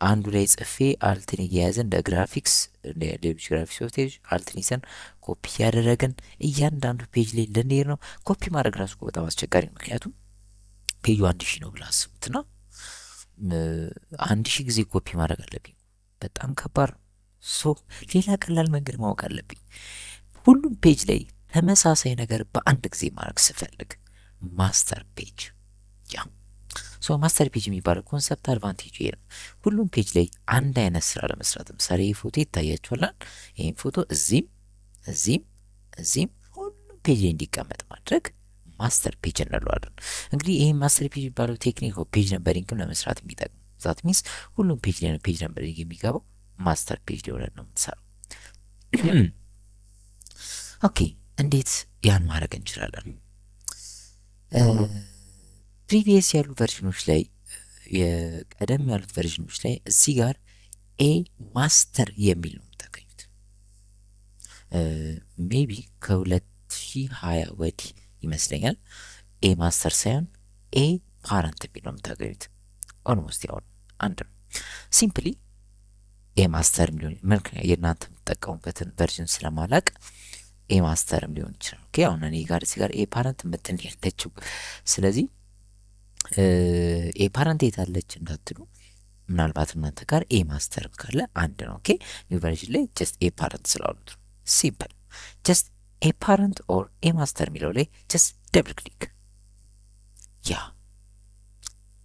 [SPEAKER 1] አንዱ ላይ ጽፌ አልትን እየያዘን እንደ ግራፊክስ እንደ ሌሎች ግራፊክስ ሶፍትዌሮች አልትን ይዘን ኮፒ ያደረግን እያንዳንዱ ፔጅ ላይ ልንሄድ ነው? ኮፒ ማድረግ ራሱ በጣም አስቸጋሪ ነው። ምክንያቱም ፔጁ 1000 ነው ብላ አስቡትና 1000 ጊዜ ኮፒ ማድረግ አለብኝ። በጣም ከባድ ነው። ሌላ ቀላል መንገድ ማወቅ አለብኝ። ሁሉም ፔጅ ላይ ተመሳሳይ ነገር በአንድ ጊዜ ማድረግ ስፈልግ ማስተር ፔጅ ማስተር ፔጅ የሚባለው ኮንሰፕት አድቫንቴጅ ይሄ ነው። ሁሉም ፔጅ ላይ አንድ አይነት ስራ ለመስራት ለምሳሌ ይህ ፎቶ ይታያችኋል። ይህም ፎቶ እዚህም ሁሉም ፔጅ ላይ እንዲቀመጥ ማድረግ ማስተር ፔጅ እንለዋለን። እንግዲህ ይህ ማስተር ፔጅ የሚባለው ቴክኒክ ፔጅ ነምበሪንግም ለመስራት የሚጠቅም ዛት ሚንስ ሁሉም ፔጅ ላይ ነው ፔጅ ነምበሪንግ የሚገባው። ማስተር ፔጅ ሊሆነ ነው የምትሰራው። ኦኬ እንዴት ያን ማድረግ እንችላለን? ፕሪቪየስ ያሉ ቨርዥኖች ላይ የቀደም ያሉት ቨርዥኖች ላይ እዚህ ጋር ኤ ማስተር የሚል ነው የምታገኙት። ሜቢ ከ2020 ወዲህ ይመስለኛል ኤ ማስተር ሳይሆን ኤ ፓረንት የሚል ነው የምታገኙት። ኦልሞስት ያው አንድ ነው። ሲምፕሊ ኤ ማስተር ሊሆን ምክንያት የእናንተ የምትጠቀሙበትን ቨርዥን ስለማላቅ ኤ ማስተርም ሊሆን ይችላል። ኦኬ አሁን እኔ ጋር እዚህ ጋር ኤ ፓረንት ምትን ያለችው ስለዚህ ኤ ፓረንት የታለች እንዳትሉ፣ ምናልባት እናንተ ጋር ኤ ማስተር ካለ አንድ ነው። ኦኬ ኒው ቨርዥን ላይ ጀስት ኤ ፓረንት ስላሉት ሲምፕል ጀስት ኤ ፓረንት ኦር ኤ ማስተር የሚለው ላይ ጀስት ደብል ክሊክ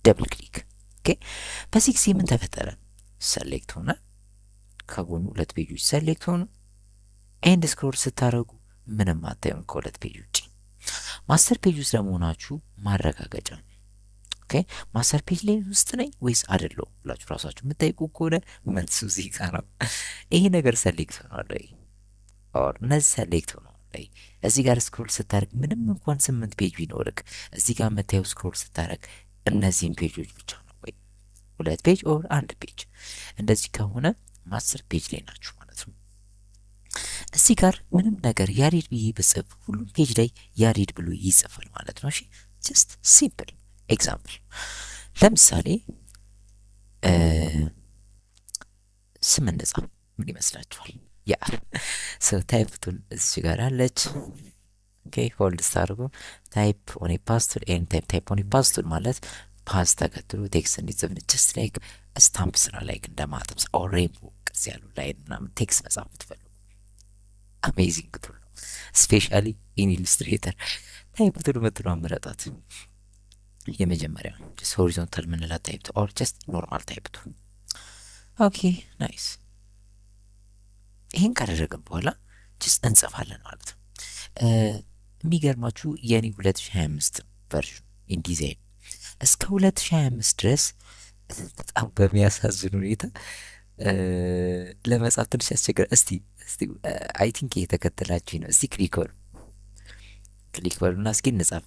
[SPEAKER 1] ደብል ክሊክ። ኦኬ በዚህ ጊዜ ምን ተፈጠረ? ሰሌክት ሆነ፣ ከጎኑ ሁለት ፔጆች ሰሌክት ሆኑ። ኤንድ ስክሮል ስታደርጉ ምንም አታዩም ከሁለት ፔጅ ውጭ። ማስተር ፔጅ ውስጥ ለመሆናችሁ ማረጋገጫ ነው። ኦኬ ማስተር ፔጅ ላይ ውስጥ ነኝ ወይስ አይደለሁም ብላችሁ ራሳችሁ የምትጠይቁ ከሆነ መልሱ እዚህ ጋር ነው። ይሄ ነገር ሰሌክት ሆኗል ወይ ኦር እነዚህ ሰሌክት ሆኗል ወይ? እዚህ ጋር ስክሮል ስታደርግ ምንም እንኳን 8 ፔጅ ቢኖርክ እዚህ ጋር የምታየው ስክሮል ስታደርግ እነዚህን ፔጆች ብቻ ነው ወይ? ሁለት ፔጅ ኦር አንድ ፔጅ? እንደዚህ ከሆነ ማስተር ፔጅ ላይ ናችሁ ማለት ነው። እዚህ ጋር ምንም ነገር ያሬድ ብዬ ብጽፍ ሁሉም ፔጅ ላይ ያሬድ ብሎ ይጽፋል ማለት ነው። እሺ ጀስት ሲምፕል ኤግዛምፕል ለምሳሌ ስም እንጻፍ። ምን ይመስላችኋል? ያ ሰው ታይፕቱን እዚህ ጋር አለች። ኦኬ ሆልድ ስታርጉ ታይፕ ኦን ኤ ፓስቱል ኤንድ ታይፕ ኦን ኤ ፓስቱል ማለት ፓስ ተከትሎ ቴክስት እንዲጽፍ ጀስት ላይክ ስታምፕ ስራ ላይክ እንደማተም ኦር ሬንቦ ቅርጽ ያሉ ላይን ምናምን ቴክስት መጻፍ የምትፈልጉ አሜዚንግ ቱል ነው። ስፔሻሊ ኢን ኢሉስትሬተር ታይፕ ቱል ምትሉ አመረጣት የመጀመሪያ ጀስት ሆሪዞንታል ምንላት ታይፕ ቱል ኦር ጀስት ኖርማል ታይፕ ቱል። ኦኬ ናይስ። ይሄን ካደረግን በኋላ ጀስት እንጽፋለን ማለት ነው። የሚገርማችሁ የኔ 2025 ቨርዥን ኢን ዲዛይን እስከ 2025 ድረስ በጣም በሚያሳዝን ሁኔታ ለመጻፍ ትንሽ ያስቸግራል። እስቲ አይ ቲንክ እየተከተላችሁኝ ነው። እስቲ ክሊክ በሉና እስኪ እንጻፍ።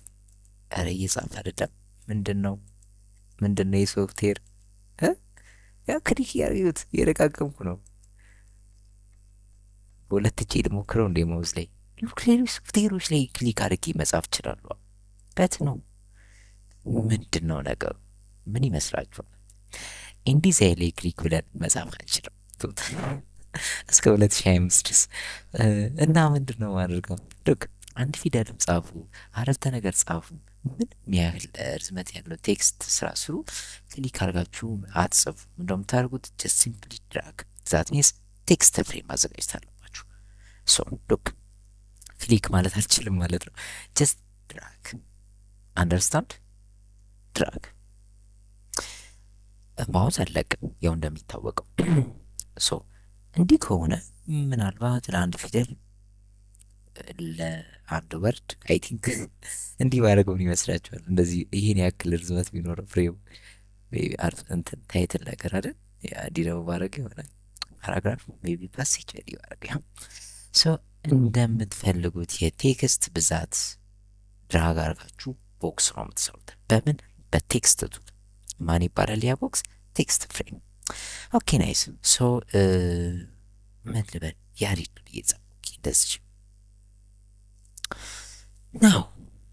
[SPEAKER 1] ኧረ እየጻፍ አይደለም። ምንድን ነው የሶፍትዌር ያ ክሊክ ያርዩት እየደጋገምኩ ነው። በሁለት እጄ ልሞክረው እንደ ማውዝ ላይ ሌሎች ሶፍትዌሮች ላይ ክሊክ አድርጌ መጻፍ እችላለሁ። በት ነው ምንድን ነው ነገሩ? ምን ይመስላችኋል? ኢንዲዛይን ላይ ክሊክ ብለን መጻፍ አንችልም እስከ 2025 ድረስ እና ምንድን ነው ማድረገው? ልክ አንድ ፊደልም ጻፉ፣ አረፍተ ነገር ጻፉ፣ ምንም ያህል ርዝመት ያለው ቴክስት ስራ ስሩ፣ ክሊክ አድርጋችሁ አትጽፉ። እንደውም ታደርጉት ጀስት ሲምፕሊ ድራግ ዛት ሚንስ ቴክስት ፍሬም ማዘጋጀት አለባችሁ። ሶ ሉክ ክሊክ ማለት አልችልም ማለት ነው። ጀስት ድራግ አንደርስታንድ ድራግ ማውዝ አለቅም ያው እንደሚታወቀው። ሶ እንዲህ ከሆነ ምናልባት ለአንድ ፊደል ለአንድ ወርድ አይ ቲንክ እንዲህ ባደረገው ምን ይመስላችኋል? እንደዚህ ይሄን ያክል ርዝመት ቢኖረው ፍሬው ሜቢ አርፍ እንትን ታይትል ነገር አይደል? እንዲህ ደግሞ ባደረገ ይሆናል ፓራግራፍ ሜቢ ፓሴጅ እንዲህ ባደረገ ያ ሶ እንደምትፈልጉት የቴክስት ብዛት ድራግ አድርጋችሁ ቦክስ ነው የምትሰሩት። በምን በቴክስት ቱል ማን ይባላል ያ ቦክስ? ቴክስት ፍሬም። ኦኬ ናይስ። ሶ ምን ልበል ያሪድ እየጻፍኩ እንደዚህ ናው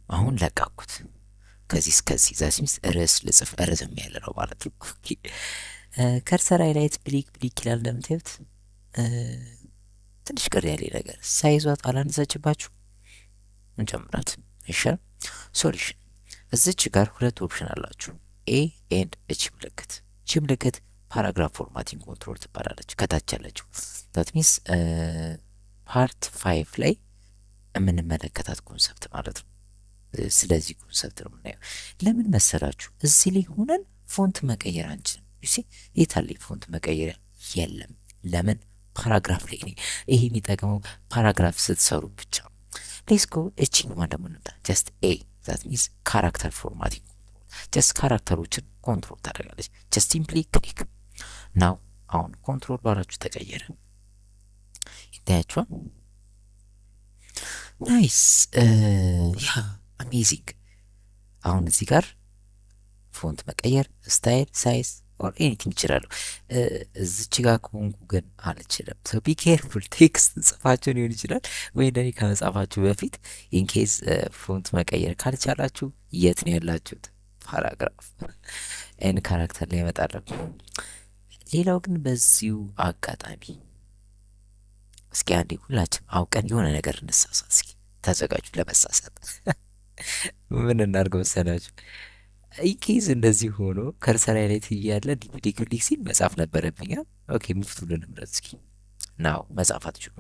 [SPEAKER 1] አሁን ለቃኩት። ከዚህ እስከዚህ ዛት ሚንስ ርዕስ ልጽፍ ረዘም ያለ ነው ማለት ነው። ኦኬ ከርሰር ሃይላይት ብሊክ ብሊክ ይላል እንደምታዩት። ትንሽ ቅር ያለ ነገር ሳይዟት አላነሳችባችሁ እንጨምራት ይሻል። ሶሉሽን እዚች ጋር ሁለት ኦፕሽን አላችሁ ኤ ኤንድ እቺ ምልክት ፓራግራፍ ፎርማቲንግ ኮንትሮል ትባላለች ከታች ያለችው። ዳት ሚንስ ፓርት 5 ላይ የምንመለከታት ኮንሰፕት ማለት ነው። ስለዚህ ኮንሰፕት ነው የምናየው። ለምን መሰላችሁ? እዚህ ላይ ሆነን ፎንት መቀየር አንችልም። ዩሲ የታለ ፎንት መቀየሪያ? የለም። ለምን? ፓራግራፍ ላይ ነው። ይሄ የሚጠቅመው ፓራግራፍ ስትሰሩ ብቻ ነው። ሌትስ ጎ እቺ ነው ደግሞ እንምጣ። ጀስት ኤ ዛት ሚንስ ካራክተር ፎርማቲንግ ኮንትሮል። ጀስት ካራክተሮችን ኮንትሮል ታደርጋለች። ጀስት ሲምፕሊ ክሊክ ናው። አሁን ኮንትሮል ባራችሁ ተቀየረ። ይታያችኋል። ናይስ ያ አሜዚንግ። አሁን እዚህ ጋር ፎንት መቀየር፣ ስታይል፣ ሳይዝ ኦር ኤኒቲንግ ይችላሉ። እዚች ጋር ከሆንኩ ግን አልችልም። ሶ ቢ ኬርፉል። ቴክስት ጽፋችሁ ሊሆን ይችላል ወይ እንደኔ ከመጻፋችሁ በፊት ኢንኬዝ ፎንት መቀየር ካልቻላችሁ የት ነው ያላችሁት? ፓራግራፍ ኤን ካራክተር ላይ ይመጣለሁ። ሌላው ግን በዚሁ አጋጣሚ እስኪ አንዴ ሁላችን አውቀን የሆነ ነገር እንሳሳት። እስኪ ተዘጋጁ ለመሳሳት። ምን እናድርግ መሰላችሁ? ኢንኬዝ እንደዚህ ሆኖ ከርሰር ላይ እያለ ዲቪዲ ክሊክ ሲል መጻፍ ነበረብኛል። ኦኬ ሙፍቱ ልንምረጥ እስኪ። ናው መጻፍ አትችሉ።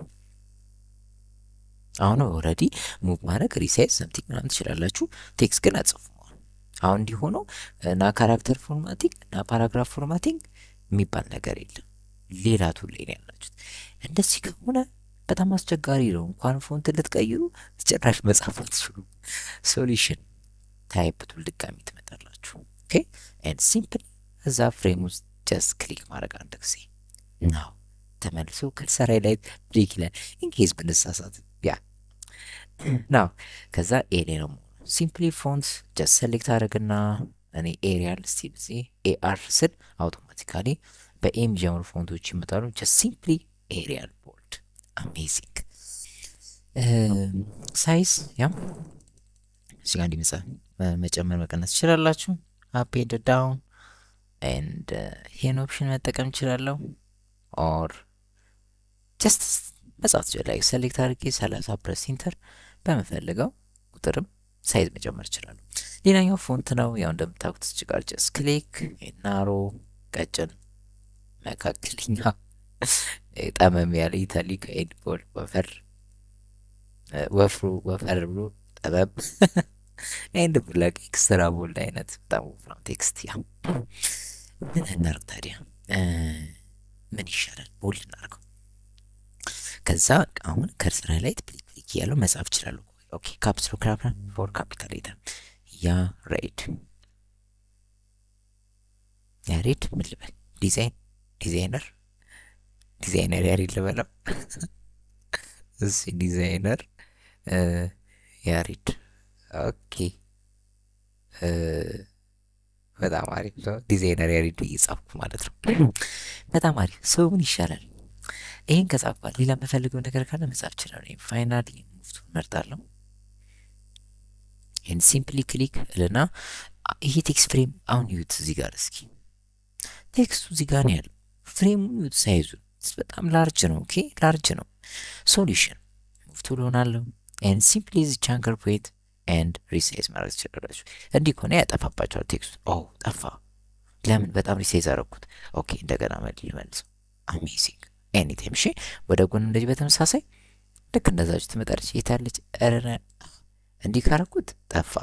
[SPEAKER 1] አሁን ኦልሬዲ ሙቭ ማድረግ ሪሳይዝ ሰምቲንግ ምናምን ትችላላችሁ። ቴክስት ግን አጽፉ። አሁን እንዲህ ሆኖ እና ካራክተር ፎርማቲንግ እና ፓራግራፍ ፎርማቲንግ የሚባል ነገር የለም። ሌላ ቱል ላይ ነው ያላችሁት። እንደዚህ ከሆነ በጣም አስቸጋሪ ነው። እንኳን ፎንት ልትቀይሩ ጭራሽ መጻፍ አትችሉም። ሶሉሽን ታይፕ ቱል ድጋሚ ትመጣላችሁ። ኦኬ ኤንድ ሲምፕል እዛ ፍሬም ውስጥ ጀስት ክሊክ ማድረግ አንድ ጊዜ ናው ተመልሶ ከርሰር ላይ ብሊክ ይላል። ኢንኬዝ ብንሳሳት ያ ናው ከዛ ኤሌ ነው ሲምፕሊ ፎንት ጀስት ሴሌክት አድርግና እኔ ኤሪያል ስቲል ሲ ኤአር ስል አውቶማቲካሊ በኤም ጀምሮ ፎንቶች ይመጣሉ። ጀስት ሲምፕሊ ኤሪያል ቦልድ አሜዚንግ። ሳይዝ ያ እዚህ ጋር እንዲመጣ መጨመር መቀነስ ትችላላችሁ። አፕ ኤንድ ዳውን ኤንድ ይሄን ኦፕሽን መጠቀም እችላለሁ። ኦር ጀስት መጻፍ ትችላለሁ። ሴሌክት አድርጌ 30 ፕረስ ኢንተር በመፈልገው ቁጥርም ሳይዝ መጨመር ይችላሉ። ሌላኛው ፎንት ነው። ያው እንደምታውቁት እዚህ ጋር ጀስት ክሊክ ናሮ፣ ቀጭን፣ መካከለኛ፣ ጠመም ያለ ኢታሊክ፣ ኤንድ ቦልድ፣ ወፈር ብሎ ጠበብ ኤንድ ብላክ ኤክስትራ ቦልድ አይነት በጣም ወፍራም ቴክስት። ያ ምን እናርግ ታዲያ? ምን ይሻላል? ቦልድ እናርገው። ከዛ አሁን ከርሰር ላይ ክሊክ ክሊክ ያለው መጻፍ ይችላሉ። ኦኬ ካፕስ ሎክ ፎር ካፒታል ሌተር ያሬድ ምን ልበል? ዲዛይነር ያሬድ ልበለው? እሺ ዲዛይነር ያሬድ። ኦኬ በጣም አሪፍ ነው። ዲዛይነር ያሬድ እየጻፍኩ ማለት ነው። በጣም አሪፍ ሰው። ምን ይሻላል? ይሄን ከጻፍኩ ሌላ የምፈልገው ነገር ካለ መጻፍ ይችላል። ፋይናሊ ሙፍቱን መርጣለሁ። ይህን ሲምፕሊ ክሊክ እልና ይሄ ቴክስት ፍሬም አሁን ይዩት። እዚህ ጋር እስኪ ቴክስቱ እዚህ ጋር ነው ያለው። ፍሬሙ ይዩት፣ ሳይዙ በጣም ላርጅ ነው። ኦኬ ላርጅ ነው። ሶሉሽን ሙፍቱ ልሆናለሁ። ኤንድ ሲምፕሊ እዚህ አንከር ፖይንት ኤንድ ሪሳይዝ ማድረግ ትችላላችሁ። እንዲህ ከሆነ ያጠፋባቸዋል ቴክስቱ። ኦ ጠፋ። ለምን? በጣም ሪሳይዝ አደረኩት። ኦኬ እንደገና ልመልሰው። አሜዚንግ ኤኒታይም። እሺ ወደ ጎን እንደዚህ በተመሳሳይ ልክ እንደዛች ትመጣለች። የታለች? ረረ እንዲህ ካረኩት ጠፋ።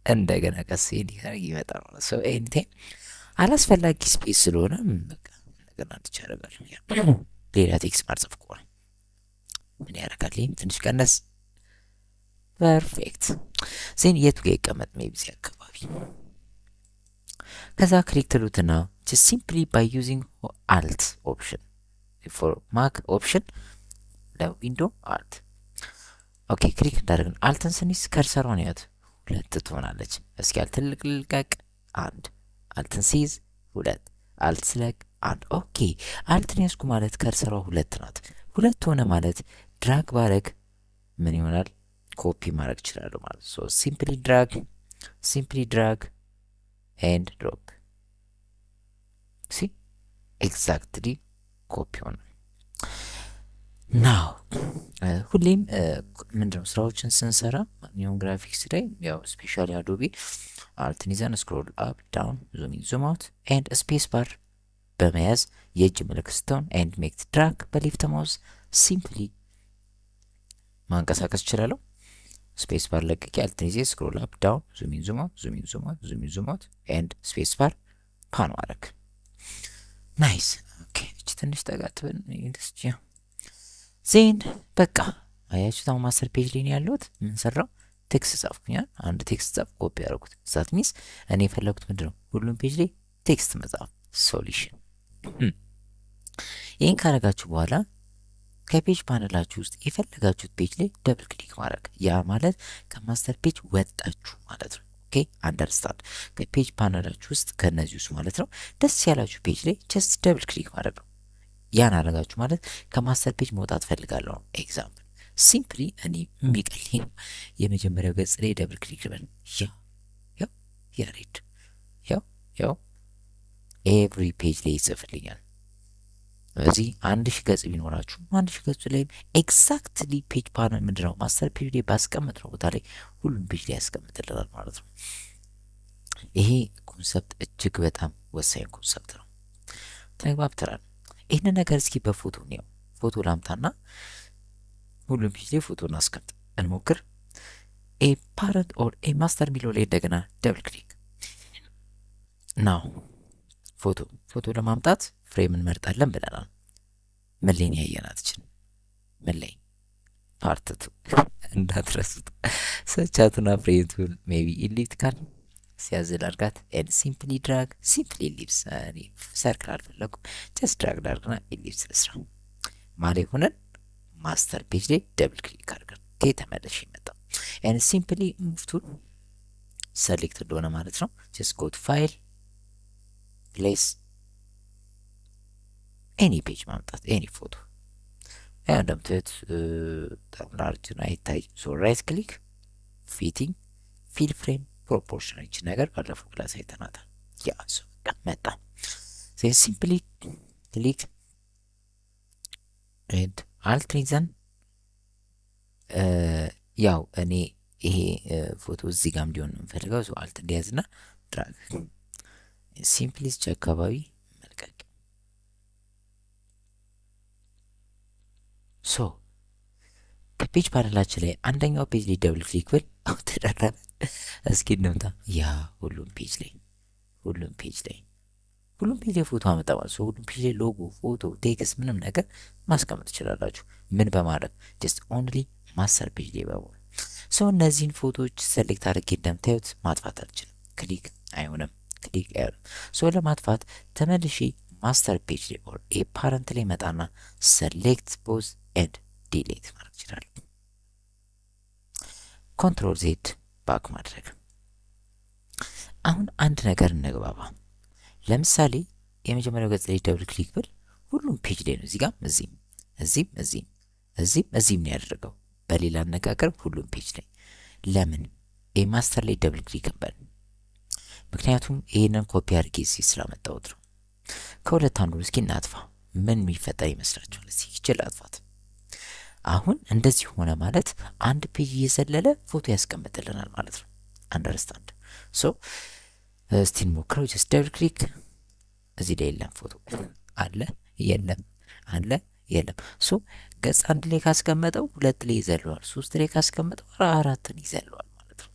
[SPEAKER 1] እንደገና ቀስ እንዲህ ካረግ ይመጣል ማለት ሰው። ኤኒታይም አላስፈላጊ ስፔስ ስለሆነ በቃ እንደገና እንድቻረጋል። ሌላ ቴክስት ማርጽፍ ከሆነ ምን ያደርጋል? ይህም ትንሽ ቀነስ። ፐርፌክት። ዜን የቱ ጋር ይቀመጥ? ሜቢ እዚህ አካባቢ። ከዛ ክሊክ ትሉትና just simply by using alt option for Mac option ለዊንዶ alt። ኦኬ ክሊክ እንዳደረግን አልትን ስንይዝ ከርሰሯን ያት 2 ትሆናለች። እስኪ አልትን ልቀቅ 1፣ አልትን ሲይዝ 2፣ አልት ስለቅ 1። ኦኬ አልትን ያዝኩ ማለት ከርሰሯ 2 ናት። 2 ሆነ ማለት ድራግ ባረግ ምን ይሆናል? ኮፒ ማድረግ እችላለሁ ማለት ነው። ሲምፕሊ ድራግ ኤንድ ድሮፕ ሲ ኤግዛክትሊ ኮፒ ሆነ። ናው ሁሌም ምንድነው ስራዎችን ስንሰራ ማንኛውም ግራፊክስ ላይ ያው ስፔሻሊ አዶቢ አልትን ይዘን ስክሮል አፕ ዳውን ዙም ኢን ዙም አውት ኤንድ ስፔስ ባር በመያዝ የእጅ ምልክት ስትሆን ኤንድ ሜክ ድራግ በሌፍት ማውስ ሲምፕሊ ማንቀሳቀስ እችላለሁ። ስፔስ ባር ለቅቄ አልትን ይዤ ስክሮል አፕ ዳውን ዙም ኢን ዙም አውት ዙም ኢን ዙም አውት ዙም ኢን ዙም አውት ኤንድ ስፔስ ባር ፓን ማድረግ። ናይስ ኦኬ። እቺ ትንሽ ጠጋትበን እንደዚህ ዜን በቃ አያችሁት። አሁን ማስተር ፔጅ ላይ ነው ያለሁት። ምን ሰራው? ቴክስት ጻፍኩኛል። አንድ ቴክስት ጻፍ ኮፒ ያደረኩት። ዛት ሚንስ እኔ የፈለኩት ምንድነው? ሁሉም ፔጅ ላይ ቴክስት መጻፍ። ሶሉሽን። ይህን ካረጋችሁ በኋላ ከፔጅ ፓነላችሁ ውስጥ የፈለጋችሁት ፔጅ ላይ ደብል ክሊክ ማድረግ። ያ ማለት ከማስተር ፔጅ ወጣችሁ ማለት ነው። ኦኬ አንደርስታንድ። ከፔጅ ፓነላችሁ ውስጥ ከነዚህ ውስጥ ማለት ነው ደስ ያላችሁ ፔጅ ላይ ጀስት ደብል ክሊክ ማድረግ ነው። ያን አረጋችሁ ማለት ከማስተር ፔጅ መውጣት ፈልጋለሁ ነው። ኤግዛምፕል ሲምፕሊ እኔ የሚቀልኝ ነው የመጀመሪያው ገጽ ላይ ደብል ክሊክ ልበል። ያሬድ ያው ኤቭሪ ፔጅ ላይ ይጽፍልኛል። ስለዚህ 1000 ገጽ ቢኖራችሁ 1000 ገጹ ላይ ኤግዛክትሊ ፔጅ ፓነል ምንድነው ማስተር ፔጅ ላይ ባስቀምጥ ነው ቦታ ላይ ሁሉም ፔጅ ላይ ያስቀምጥልናል ማለት ነው። ይሄ ኮንሰፕት እጅግ በጣም ወሳኝ ኮንሰፕት ነው። ተግባብተናል። ይህንን ነገር እስኪ በፎቶ ነው ፎቶ ላምጣና ሁሉም ፔጅ ላይ ፎቶን አስቀምጥ እንሞክር። ኤ ፓረንት ኦር ኤ ማስተር ሚለው ላይ እንደገና ደብል ክሊክ ናው ፎቶ ለማምጣት ፍሬም እንመርጣለን ብለናል። ምን ላይ ያየናትችን ምን ላይ ፓርትቱ እንዳትረሱት። ሰቻቱና ፍሬቱን ሜቢ ኢሊፕት ካል ሲያዝል አድርጋት ኤንድ ሲምፕሊ ድራግ ሲምፕሊ ኢሊፕስ ሰርክል አልፈለኩም ጀስት ድራግ ዳርግና ኢሊፕስ ልስራ ማለት ሆነን ማስተር ፔጅ ላይ ደብል ክሊክ አድርገን ተመለሽ ይመጣ ኤንድ ሲምፕሊ ሙቭ ቱ ሰሌክት እንደሆነ ማለት ነው። ጀስት ጎ ቱ ፋይል ፕሌስ ኤኒ ፔጅ ማምጣት ኤኒ ፎቶ ያው እንደምታዩት በጣም ላርጅ ነው አይታይ። ሶ ራይት ክሊክ ፊቲንግ ፊል ፍሬም ፕሮፖርሽን እቺ ነገር ባለፈው ክላስ አይተናታል። ያ ሶ መጣ ዜን ሲምፕሊ ክሊክ ኤንድ አልትሪዘን ያው እኔ ይሄ ፎቶ እዚህ ጋር እንዲሆን ነው የምፈልገው። ሶ አልት እንዲያዝና ድራግ ሲምፕሊ ቼክ አካባቢ መልቀቅ። ሶ ከፔጅ ፓነላችን ላይ አንደኛው ፔጅ ላይ ደብል ክሊክ ብል አሁን ተደረበ። እስኪ እንምጣ። ያ ሁሉም ፔጅ ላይ ፎቶ አመጣ ማለት ነው። ሁሉም ፔጅ ላይ ሎጎ፣ ፎቶ፣ ቴክስት ምንም ነገር ማስቀመጥ ትችላላችሁ። ምን በማድረግ ጀስት ኦንሊ ማስተር ፔጅ ላይ በመሆን ሶ እነዚህን ፎቶዎች ሴሌክት አድርጌ እንደምታዩት ማጥፋት አልችልም። ክሊክ አይሆንም። ክሊክ አይሆንም። ሶ ለማጥፋት ተመልሼ ማስተር ፔጅ ላይ ኦር ኤ ፓረንት ላይ መጣና ሴሌክት ፖዝ ኤንድ ዲሌት ማድረግ ይችላል። ኮንትሮል ዜድ ባክ ማድረግ። አሁን አንድ ነገር እንግባባ። ለምሳሌ የመጀመሪያው ገጽ ላይ ደብል ክሊክ ብል ሁሉም ፔጅ ላይ ነው። እዚህ ጋር እዚህም ነው ያደረገው። በሌላ አነጋገር ሁሉም ፔጅ ላይ። ለምን ኤ ማስተር ላይ ደብል ክሊክ እንበል? ምክንያቱም ይሄንን ኮፒ አድርጌ እዚህ ስላመጣሁት ነው። ከሁለት አንዱ እስኪ እናጥፋ። ምን የሚፈጠር ይመስላችኋል? እስኪ ይችላል አጥፋት። አሁን እንደዚህ ሆነ ማለት አንድ ፔጅ እየዘለለ ፎቶ ያስቀምጥልናል ማለት ነው። አንደርስታንድ። ሶ እስቲ እንሞክረው። ጀስት ደብል ክሊክ። እዚህ ላይ የለም ፎቶ አለ የለም አለ የለም። ሶ ገጽ አንድ ላይ ካስቀመጠው ሁለት ላይ ይዘለዋል፣ ሶስት ላይ ካስቀመጠው አራትን ይዘለዋል ማለት ነው።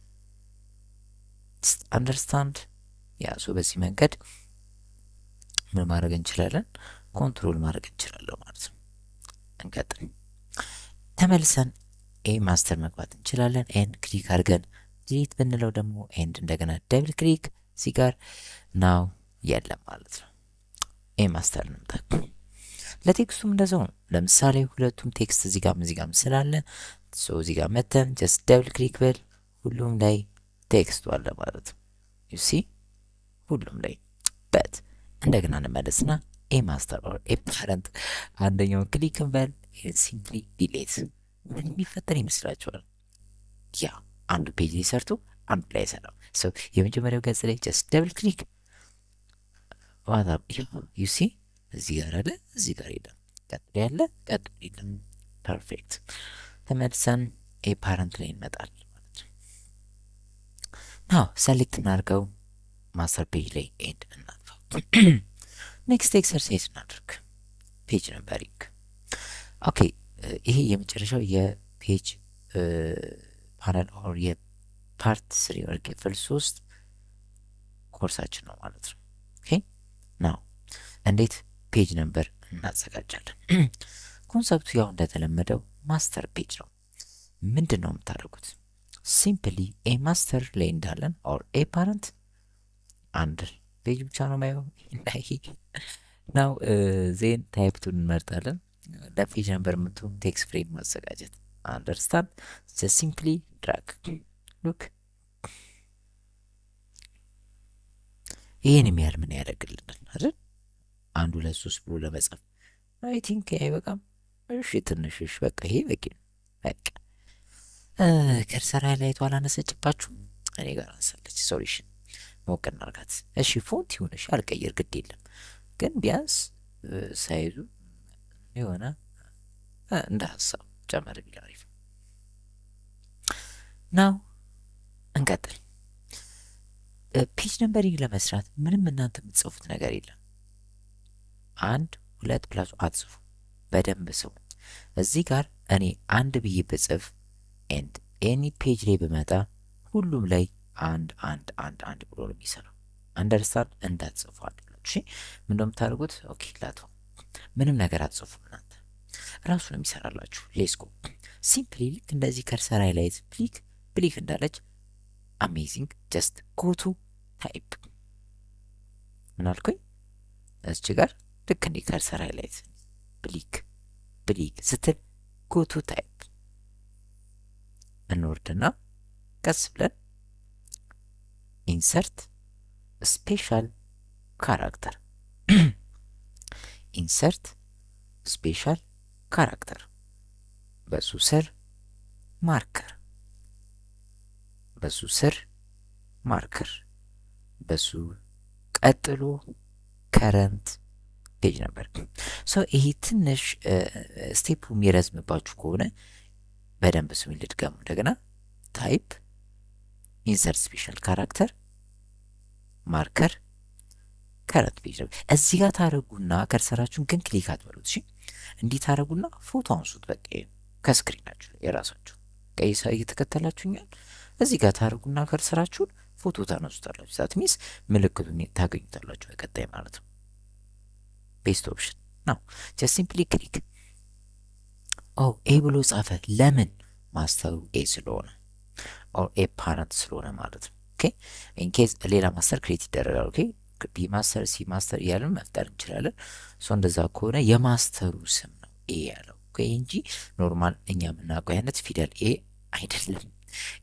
[SPEAKER 1] አንደርስታንድ። ያ ሶ በዚህ መንገድ ምን ማድረግ እንችላለን? ኮንትሮል ማድረግ እንችላለን ማለት ነው። እንቀጥል። ተመልሰን ኤ ማስተር መግባት እንችላለን። ኤንድ ክሊክ አድርገን ዲሊት ብንለው ደግሞ ኤንድ እንደገና ደብል ክሊክ እዚህ ጋር ናው የለም ማለት ነው። ኤ ማስተር እንምጣ። ለቴክስቱም እንደዛው ነው። ለምሳሌ ሁለቱም ቴክስት እዚህ ጋርም ስላለ ሶ እዚህ ጋር መተን ጀስት ደብል ክሊክ ብል ሁሉም ላይ ቴክስቱ አለ ማለት ነው። ዩ ሲ ሁሉም ላይ በት እንደገና እንመለስና ኤ ማስተር ኦር ኤ ፓረንት አንደኛውን ክሊክ እንበል። ሲምፕሊ ዲሌት። ምን የሚፈጠር ይመስላችኋል? ያ አንዱ ፔጅ ላይ ሰርቶ አንዱ ላይ አይሰራም። ሶ የመጀመሪያው ገጽ ላይ ጀስት ደብል ክሊክ ዋታ ዩ ሲ እዚህ ጋር አለ፣ እዚህ ጋር የለም። ቀጥሎ ያለ ቀጥሎ የለም። ፐርፌክት። ተመልሰን ኤ ፓረንት ላይ እንመጣል ማለት ነው። ናው ሰሌክት እናድርገው፣ ማስተር ፔጅ ላይ ኤንድ እናጥፋው። ኔክስት ኤክሰርሳይዝ እናድርግ። ፔጅ ነምበሪንግ። ኦኬ ይሄ የመጨረሻው የፔጅ ፓነል ኦር የፓርት 3 ኦር ክፍል 3 ኮርሳችን ነው ማለት ነው። ኦኬ ናው እንዴት ፔጅ ነምበር እናዘጋጃለን? ኮንሰፕቱ ያው እንደተለመደው ማስተር ፔጅ ነው። ምንድን ነው የምታደርጉት? ሲምፕሊ ኤ ማስተር ላይ እንዳለን ኦር ኤ ፓረንት አንድ ፔጅ ብቻ ነው ማየው ናው ዜን ታይፕቱን እንመርጣለን። ለፔጅ ነምበር የምትሆን ቴክስት ፍሬም ማዘጋጀት። አንደርስታንድ። ሲምፕሊ ድራግ ሉክ። ይህን የሚያህል ምን ያደርግልናል አይደል? አንድ ሁለት ሶስት ብሎ ለመጻፍ አይ ቲንክ አይበቃም። እሺ ትንሽሽ በቃ ይሄ በቂ ነው። በቃ ከርሰር ሃይላይቱ አላነሰችባችሁም? እኔ ጋር አንሳለች። ሶሉሽን ሞቅ እናርጋት። እሺ ፎንት ይሁንሽ፣ አልቀየር ግድ የለም ግን ቢያንስ ሳይዙ የሆነ እንደ ሀሳብ ጨመር ቢል አሪፍ ናው። እንቀጥል። ፔጅ ነምበሪንግ ለመስራት ምንም እናንተ የምትጽፉት ነገር የለም። አንድ ሁለት ብላችሁ አትጽፉ፣ በደንብ ስሙ። እዚህ ጋር እኔ አንድ ብዬ ብጽፍ ኤንድ ኤኒ ፔጅ ላይ ብመጣ ሁሉም ላይ አንድ አንድ አንድ አንድ ብሎ ነው የሚሰራው። አንደርስታንድ። እንዳትጽፉ አድርጋችሁ። እሺ ምን እንደምታደርጉት? ኦኬ ላትው ምንም ነገር አትጽፉም እናንተ ራሱ ነው የሚሰራላችሁ። ሌስኮ ሲምፕሊ ልክ እንደዚህ ከርሰር ሃይላይት ፕሊክ ብሊክ እንዳለች አሜዚንግ ጀስት ጎቱ ታይፕ። ምን አልኩኝ? እዚህ ጋር ልክ እንደ ከርሰር ሃይላይት ብሊክ ብሊክ ስትል ጎቱ ታይፕ እንወርድና ቀስ ብለን ኢንሰርት ስፔሻል ካራክተር ኢንሰርት ስፔሻል ካራክተር፣ በሱ ስር ማርከር፣ በሱ ስር ማርከር፣ በሱ ቀጥሎ ከረንት ፔጅ ነበር። ሶ ይሄ ትንሽ ስቴፑ የሚረዝምባችሁ ከሆነ በደንብ ስሙ ልድገሙ እንደገና። ታይፕ ኢንሰርት ስፔሻል ካራክተር ማርከር ከረንት ፔጅ ነበር። እዚህ ጋር ታረጉና ከርሰራችሁን ግን ክሊክ አትበሉት። እሺ እንዲህ ታረጉና ፎቶ አንሱት። በቃ ከስክሪናችሁ የራሳችሁ ቀይሳ እየተከተላችሁኛል። እዚህ ጋር ታረጉና ከርሰራችሁን ፎቶ ታነሱታላችሁ። ዛት ሚንስ ምልክቱን ታገኙታላችሁ በቀጣይ ማለት ነው። ቤስት ኦፕሽን ነው። ጀስት ሲምፕሊ ክሊክ። ኦ ኤ ብሎ ጻፈ። ለምን? ማስተሩ ኤ ስለሆነ ኦር ኤ ፓረንት ስለሆነ ማለት ነው። ኦኬ ኢንኬዝ ሌላ ማስተር ክሬት ይደረጋል። ኦኬ ቢ ማስተር ሲ ማስተር እያለን መፍጠር እንችላለን። ሶ እንደዛ ከሆነ የማስተሩ ስም ነው ኤ ያለው እንጂ ኖርማል እኛ የምናውቀው አይነት ፊደል ኤ አይደለም።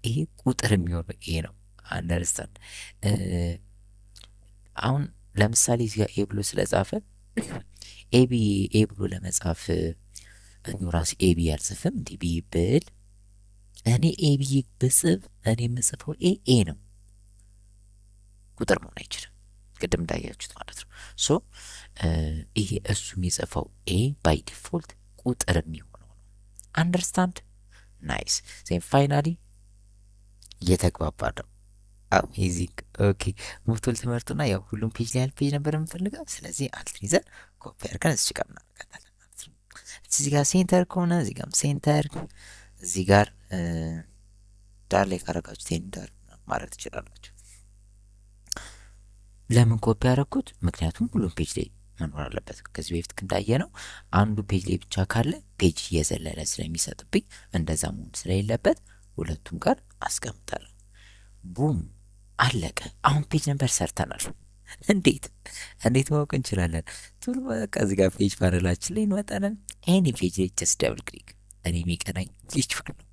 [SPEAKER 1] ይሄ ቁጥር የሚሆነው ኤ ነው። አንደርስታንድ። አሁን ለምሳሌ እዚህ ጋር ኤ ብሎ ስለጻፈ ኤቢ ኤ ብሎ ለመጻፍ እኔ ራሴ ኤቢ አልጽፍም። እንዲህ ቢ ብል እኔ ኤቢ ብጽፍ እኔ የምጽፈው ኤ ነው። ቁጥር መሆን አይችልም። ቅድም እንዳያችሁት ማለት ነው። ሶ ይሄ እሱ የሚጽፈው ኤ ባይ ዲፎልት ቁጥር የሚሆነው ነው። አንደርስታንድ ናይስ። ዜን ፋይናሊ እየተግባባ ነው። አሜዚንግ ኦኬ። ሞቶል ትምህርቱና ያው ሁሉም ፔጅ ላይ ያለ ፔጅ ነበር የምፈልገው። ስለዚህ አልትን ይዘን ኮፒ አድርገን እዚህ ጋር እናደርጋታለን ማለት ነው። እዚህ ጋር ሴንተር ከሆነ እዚህ ጋርም ሴንተር፣ እዚህ ጋር ዳር ላይ ካረጋችሁ ሴንተር ማድረግ ትችላላችሁ። ለምን ኮፒ ያደረኩት? ምክንያቱም ሁሉም ፔጅ ላይ መኖር አለበት። ከዚህ በፊት እንዳየ ነው አንዱ ፔጅ ላይ ብቻ ካለ ፔጅ እየዘለለ ስለሚሰጥብኝ እንደዛ መሆን ስለሌለበት ሁለቱም ጋር አስቀምጣለሁ። ቡም አለቀ። አሁን ፔጅ ነበር ሰርተናል። እንዴት ማወቅ እንችላለን? ቱል በቃ እዚህ ጋር ፔጅ ፓነላችን ላይ እንመጣለን። ኤኒ ፔጅ ላይ ጀስት ደብል ክሊክ፣ እኔ የሚቀናኝ ፔጅ ፓን ነው።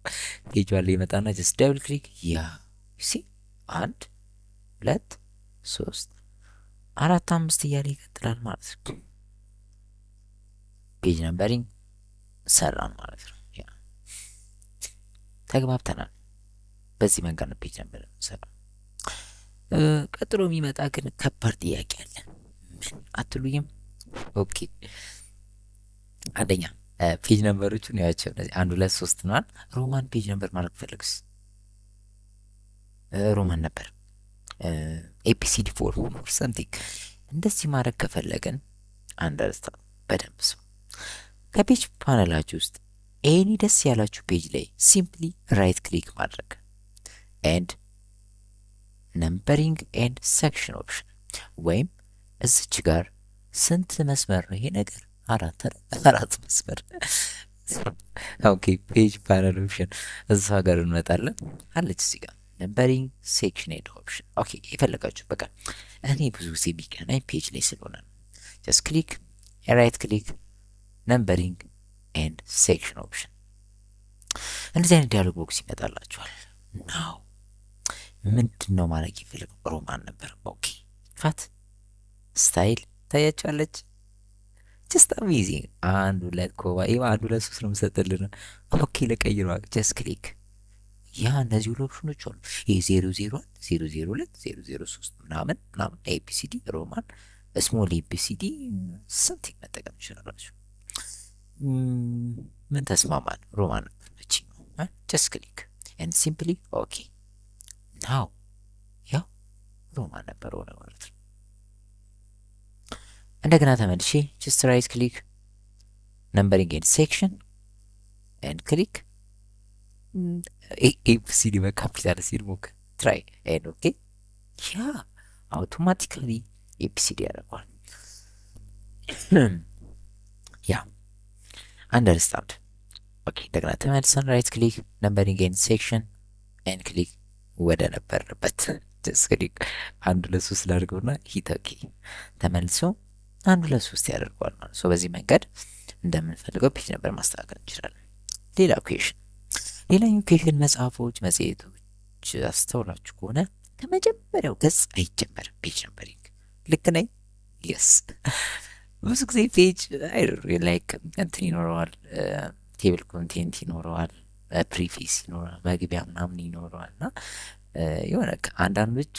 [SPEAKER 1] ፔጅ ፓን ላይ ይመጣና ጀስት ደብል ክሊክ፣ ያ ሲ 1 2 3 4 5 እያለ ይቀጥላል ማለት ነው። ፔጅ ነምበሪንግ ሰራን ማለት ነው። ያ ተግባብተናል። በዚህ መንገድ ነው ፔጅ ነምበር ሰራን። ቀጥሎ የሚመጣ ግን ከባድ ጥያቄ አለ። ምን አትሉኝም? ኦኬ አንደኛ ፔጅ ነምበሮቹን ያቸው እነዚህ 1 2 3 ነው። ሮማን ፔጅ ነምበር ማድረግ ፈልግስ ሮማን ነበር ኤፒሲዲ 4 ኦር ሰምቲንግ እንደዚህ ማድረግ ከፈለገን አንደርስታንድ በደንብ ሰው ከፔጅ ፓነላችሁ ውስጥ ኤኒ ደስ ያላችሁ ፔጅ ላይ ሲምፕሊ ራይት ክሊክ ማድረግ ኤንድ ነምበሪንግ ኤንድ ሴክሽን ኦፕሽን ወይም እዚች ጋር ስንት መስመር ነው ይሄ ነገር? 4 መስመር። ኦኬ ፔጅ ፓነል ኦፕሽን እዛ ጋር እንመጣለን። አለች እዚህ ጋር ነምበሪንግ ሴክሽን ኤንድ ኦፕሽን። ኦኬ የፈለጋችሁ በቃ እኔ ብዙ ጊዜ የሚቀናኝ ፔጅ ላይ ስለሆነ ነው። ጀስት ክሊክ ራይት ክሊክ ነምበሪንግ ኤንድ ሴክሽን ኦፕሽን። እንደዚህ አይነት ዲያሎግ ቦክስ ይመጣላችኋል። ናው ምንድን ነው ማድረግ የፈለገው? ሮማን ነበር። ኦኬ ፋት ስታይል ታያችኋለች። ጀስት አሜዚንግ 1 2 ኮባ 1 2 3 ነው የምሰጥልን። ኦኬ ለቀይሯ ጀስት ክሊክ ያ እነዚህ ሁሉ ኦፕሽኖች አሉ። ይሄ 001 002 003 ምናምን ኤቢሲዲ ሮማን ስሞል ኤቢሲዲ ሰምቲንግ መጠቀም ይችላላችሁ። ምን ተስማማን? ሮማን ነበር እቺ ነው። ጀስት ክሊክ ኤንድ ሲምፕሊ ኦኬ ናው ያው ሮማን ነበር ሆነ ማለት ነው። እንደገና ተመልሼ ጀስት ራይት ክሊክ ነምበሪንግ ኤንድ ሴክሽን ኤንድ ክሊክ ኤቢሲዲ በካፒታል ሲል ሞክ ትራይ ኤንድ ኦኬ ያ አውቶማቲካሊ ኤቢሲዲ ያደርገዋል። ያ አንደርስታንድ ኦኬ። እንደገና ተመልሰን ራይት ክሊክ ነምበሪንግ ኤንድ ሴክሽን ኤንድ ክሊክ ወደ ነበርበት ጀስት ክሊክ 1 2 3 ላድርገውና ሂት ኦኬ ተመልሶ 1 2 3 ያደርገዋል ማለት ነው። በዚህ መንገድ እንደምንፈልገው ፔጅ ነበር ማስተካከል እንችላለን። ሌላ ኩዌሽን ሌላኛው ኩዌሽን መጽሐፎች፣ መጽሔቶች አስተውላችሁ ከሆነ ከመጀመሪያው ገጽ አይጀመርም ፔጅ ነምበሪንግ። ልክ ነኝ? የስ ብዙ ጊዜ ፔጅ ላይክ እንትን ይኖረዋል፣ ቴብል ኮንቴንት ይኖረዋል፣ ፕሪፌስ ይኖረዋል፣ መግቢያ ምናምን ይኖረዋል እና የሆነ አንዳንዶቹ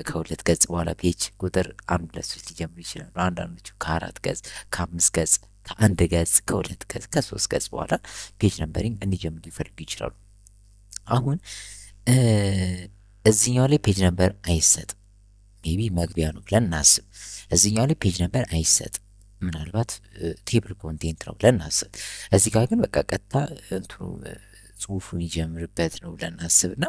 [SPEAKER 1] ከ2 ገጽ በኋላ ፔጅ ቁጥር 1 2 3 ሊጀምሩ ይችላሉ። አንዳንዶቹ ከ4 ገጽ ከ5 ገጽ ከ1 ገጽ ከ2 ገጽ ከ3 ገጽ በኋላ ፔጅ ነምበሪንግ እንዲጀምሩ ሊፈልጉ ይችላሉ። አሁን እዚህኛው ላይ ፔጅ ነምበር አይሰጥም። ሜቢ መግቢያ ነው ብለን እናስብ። እዚህኛው ላይ ፔጅ ነምበር አይሰጥም። ምናልባት ቴብል ኮንቴንት ነው ብለን እናስብ። እዚህ ጋር ግን በቃ ቀጥታ እንትኑ ጽሁፉ የሚጀምርበት ነው ብለን እናስብና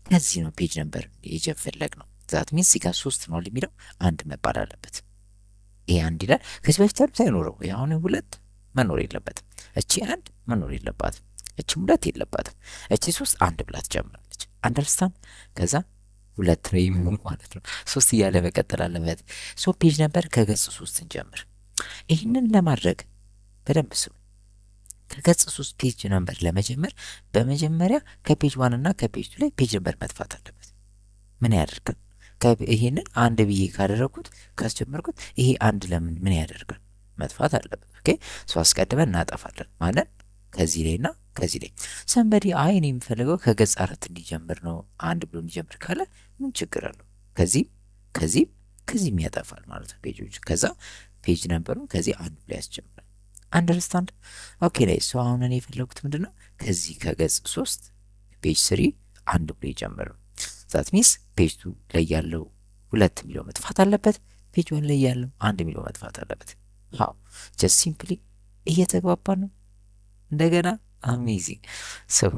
[SPEAKER 1] ከዚህ ነው ፔጅ ነምበር የጀፈለግ ነው። ዛት ሚንስ እዚህ ጋር 3 ነው የሚለው 1 መባል አለበት። ይሄ 1 ይላል። ከዚህ በፊት ሳይኖረው አሁን 2 መኖር የለበትም። እቺ 1 መኖር የለባትም። እቺ 2 የለባትም። እቺ 3 1 ብላ ትጀምራለች። አንደርስታንድ ከዛ 2 ነው የሚሆን ማለት ነው። 3 እያለ መቀጠል አለበት። ሶ ፔጅ ነምበር ከገጽ 3 እንጀምር። ይህንን ለማድረግ በደንብ ስሙ። ከገጽ 3 ፔጅ ነምበር ለመጀመር በመጀመሪያ ከፔጅ 1 እና ከፔጅ 2 ላይ ፔጅ ነምበር መጥፋት አለበት። ምን ያደርጋል? ይሄንን 1 ብዬ ካደረኩት ካስጀመርኩት ይሄ 1 ለምን ምን ያደርጋል? መጥፋት አለበት። ኦኬ ሶ አስቀድመን እናጠፋለን ማለት ከዚህ ላይና ከዚህ ላይ ሰንበዲ አይ እኔ የምፈልገው ከገጽ 4 እንዲጀምር ነው 1 ብሎ እንዲጀምር ካለ ምን ችግር አለው? ከዚህም ያጠፋል ማለት ነው ፔጆች። ከዛ ፔጅ ነምበሩን ከዚህ 1 ብሎ ያስጀምራል። አንደርስታንድ ኦኬ ላይ ሶ አሁን እኔ የፈለጉት ምንድን ነው ከዚህ ከገጽ 3 ፔጅ 3 አንድ ብሎ ይጀምር ነው። ዛት ሚንስ ፔጅ 2 ላይ ያለው 2 የሚለው መጥፋት አለበት። ፔጅ 1 ላይ ያለው 1 የሚለው መጥፋት አለበት። ሃው ጀስት ሲምፕሊ እየተግባባ ነው። እንደገና አሜዚንግ ሶ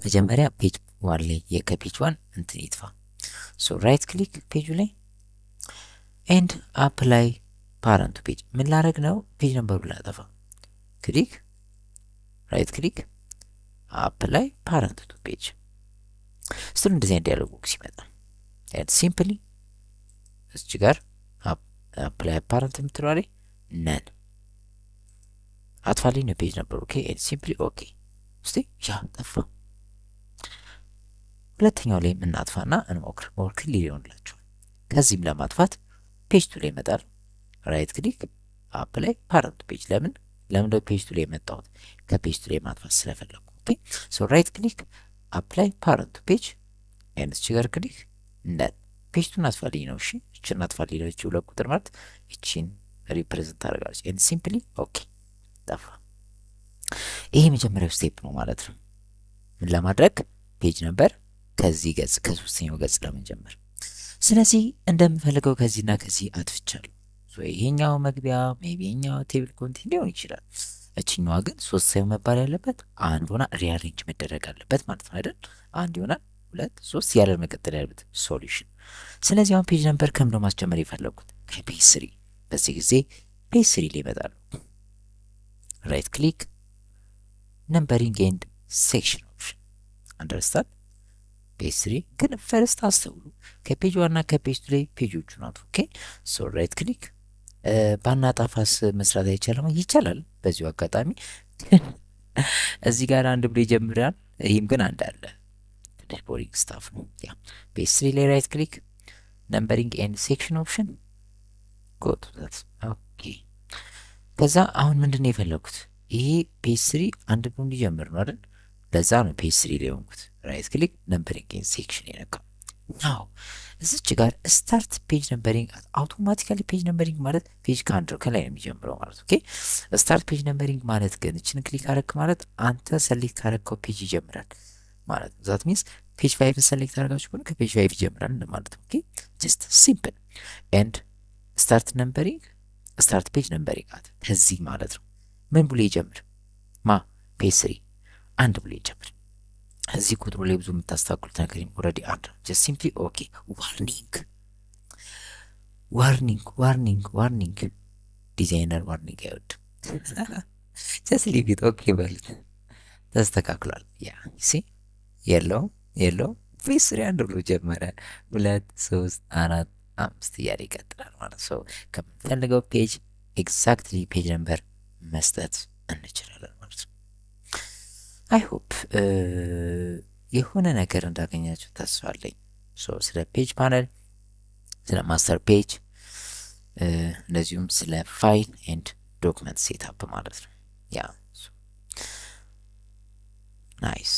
[SPEAKER 1] መጀመሪያ ፔጅ 1 ላይ ከፔጅ 1 እንትን ይጥፋ። ሶ ራይት ክሊክ ፔጁ ላይ ኤንድ አፕላይ ፓረንቱ ፔጅ ምን ላረግ ነው? ፔጅ ነምበሩን ላጠፋ። ክሊክ ራይት ክሊክ አፕላይ ፓረንት ቱ ፔጅ ስለ እንደዚህ አይነት ዲያሎግ ቦክስ ይመጣል። ኤንድ ሲምፕሊ እዚህ ጋር አፕላይ ፓረንት የምትለው ላይ ነን አጥፋልኝ ነው ፔጅ ነምበሩ። ኦኬ ኤንድ ሲምፕሊ ኦኬ። እስቲ ያ ጠፋ። ሁለተኛው ላይ እናጥፋና እንሞክር። ሞር ክሊር ይሆንላችኋል። ከዚህም ለማጥፋት ፔጅ 2 ላይ ይመጣል። ራይት ክሊክ አፕላይ ፓረንት ፔጅ ለምን ፔጅ 2 ላይ የመጣሁት ከፔጅ 2 ላይ ማጥፋት ስለፈለኩ። ኦኬ ሶ ራይት ክሊክ አፕላይ ፓረንት ፔጅ ኤንድ ቺገር ክሊክ ነን ፔጅ 2 አጥፋልኝ ነው። እሺ እቺን አጥፋልኝ ነው። እቺ 2 ቁጥር ማለት እቺን ሪፕሬዘንት ታደርጋለች። ኤንድ ሲምፕሊ ኦኬ ጠፋ። ይሄ መጀመሪያው ስቴፕ ነው ማለት ነው። ምን ለማድረግ ፔጅ ነበር ከዚህ ገጽ ከሶስተኛው ገጽ ለመጀመር። ስለዚህ እንደምፈልገው ከዚህና ከዚህ አጥፍቻለሁ። ሶ ይሄኛው መግቢያ ሜቢ ይሄኛው ቴብል ኮንቴንት ሊሆን ይችላል። እቺኛዋ ግን 3 ሳይሆን መባል ያለበት 1 ሆና ሪአሬንጅ መደረግ አለበት ማለት ነው አይደል? 1 ይሆናል 2 3 ያለ መቀጠል ያለበት ሶሉሽን። ስለዚህ አሁን ፔጅ ነምበር ከምንድነው ማስጀመር የፈለኩት? ከፔጅ 3። በዚህ ጊዜ ፔጅ 3 ላይ ይመጣሉ። ራይት ክሊክ ነምበሪንግ ኤንድ ሴክሽን ኦፕሽን አንደርስታንድ ፔጅ 3 ግን ፈርስት አስተውሉ ከፔጅ 1 እና ከፔጅ 2 ላይ ፔጆቹን አጥፉ። ኦኬ ሶ ራይት ክሊክ ባናጣፋስ መስራት አይቻልም? ይቻላል። በዚሁ አጋጣሚ እዚህ ጋር አንድ ብሎ ይጀምራል። ይህም ግን አንድ አለ። ትንሽ ቦሪንግ ስታፍ ነው። ያ ፔጅ 3 ላይ ራይት ክሊክ ነምበሪንግ ኤንድ ሴክሽን ኦፕሽን ጎ ቱ ዛት። ኦኬ ከዛ አሁን ምንድነው የፈለኩት? ይሄ ፔጅ 3 አንድ ብሎ እንዲጀምር ነው አይደል? ለዛ ነው ፔጅ 3 ላይ ሆንኩት። ራይት ክሊክ ነምበሪንግ ኤንድ ሴክሽን የነካው። ናው እዚች ጋር ስታርት ፔጅ ነምበሪንግ አውቶማቲካሊ ፔጅ ነምበሪንግ ማለት ፔጅ ከአንድ ከላይ ነው የሚጀምረው ማለት ኦኬ። ስታርት ፔጅ ነምበሪንግ ማለት ግን እችን ክሊክ አረክ ማለት አንተ ሰሌክት ካረከው ፔጅ ይጀምራል ማለት ነው። ዛት ሚንስ ፔጅ 5 ሰሌክት አረጋችሁ ከሆነ ከፔጅ 5 ይጀምራል ማለት ነው። ኦኬ ጀስት ሲምፕል ኤንድ ስታርት ነምበሪንግ ስታርት ፔጅ ነምበሪንግ አት ከዚህ ማለት ነው። ምን ብሎ ይጀምር? ፔጅ 3 አንድ ብሎ ይጀምር። እዚህ ቁጥሩ ላይ ብዙ የምታስተካክሉት ነገር ኦልሬዲ አንድ ነው። ጀስት ሲምፕሊ ኦኬ። ዋርኒንግ ዲዛይነር ዋርኒንግ አይወድም። ጀስት ሊቭ ኢት ኦኬ በሉት። ተስተካክሏል። ያ ሲ የለው ፔጅ 3 አንድ ብሎ ጀመረ። 2 3 4 5 እያለ ይቀጥላል ማለት ሰው ከምንፈልገው ፔጅ ኤግዛክትሊ ፔጅ ነምበር መስጠት እንችላለን ማለት ነው። አይ ሆፕ የሆነ ነገር እንዳገኛችሁ ተስፋ አለኝ። ሶ ስለ ፔጅ ፓነል፣ ስለ ማስተር ፔጅ እንደዚሁም ስለ ፋይል ኤንድ ዶክመንት ሴትአፕ ማለት ነው። ያ ናይስ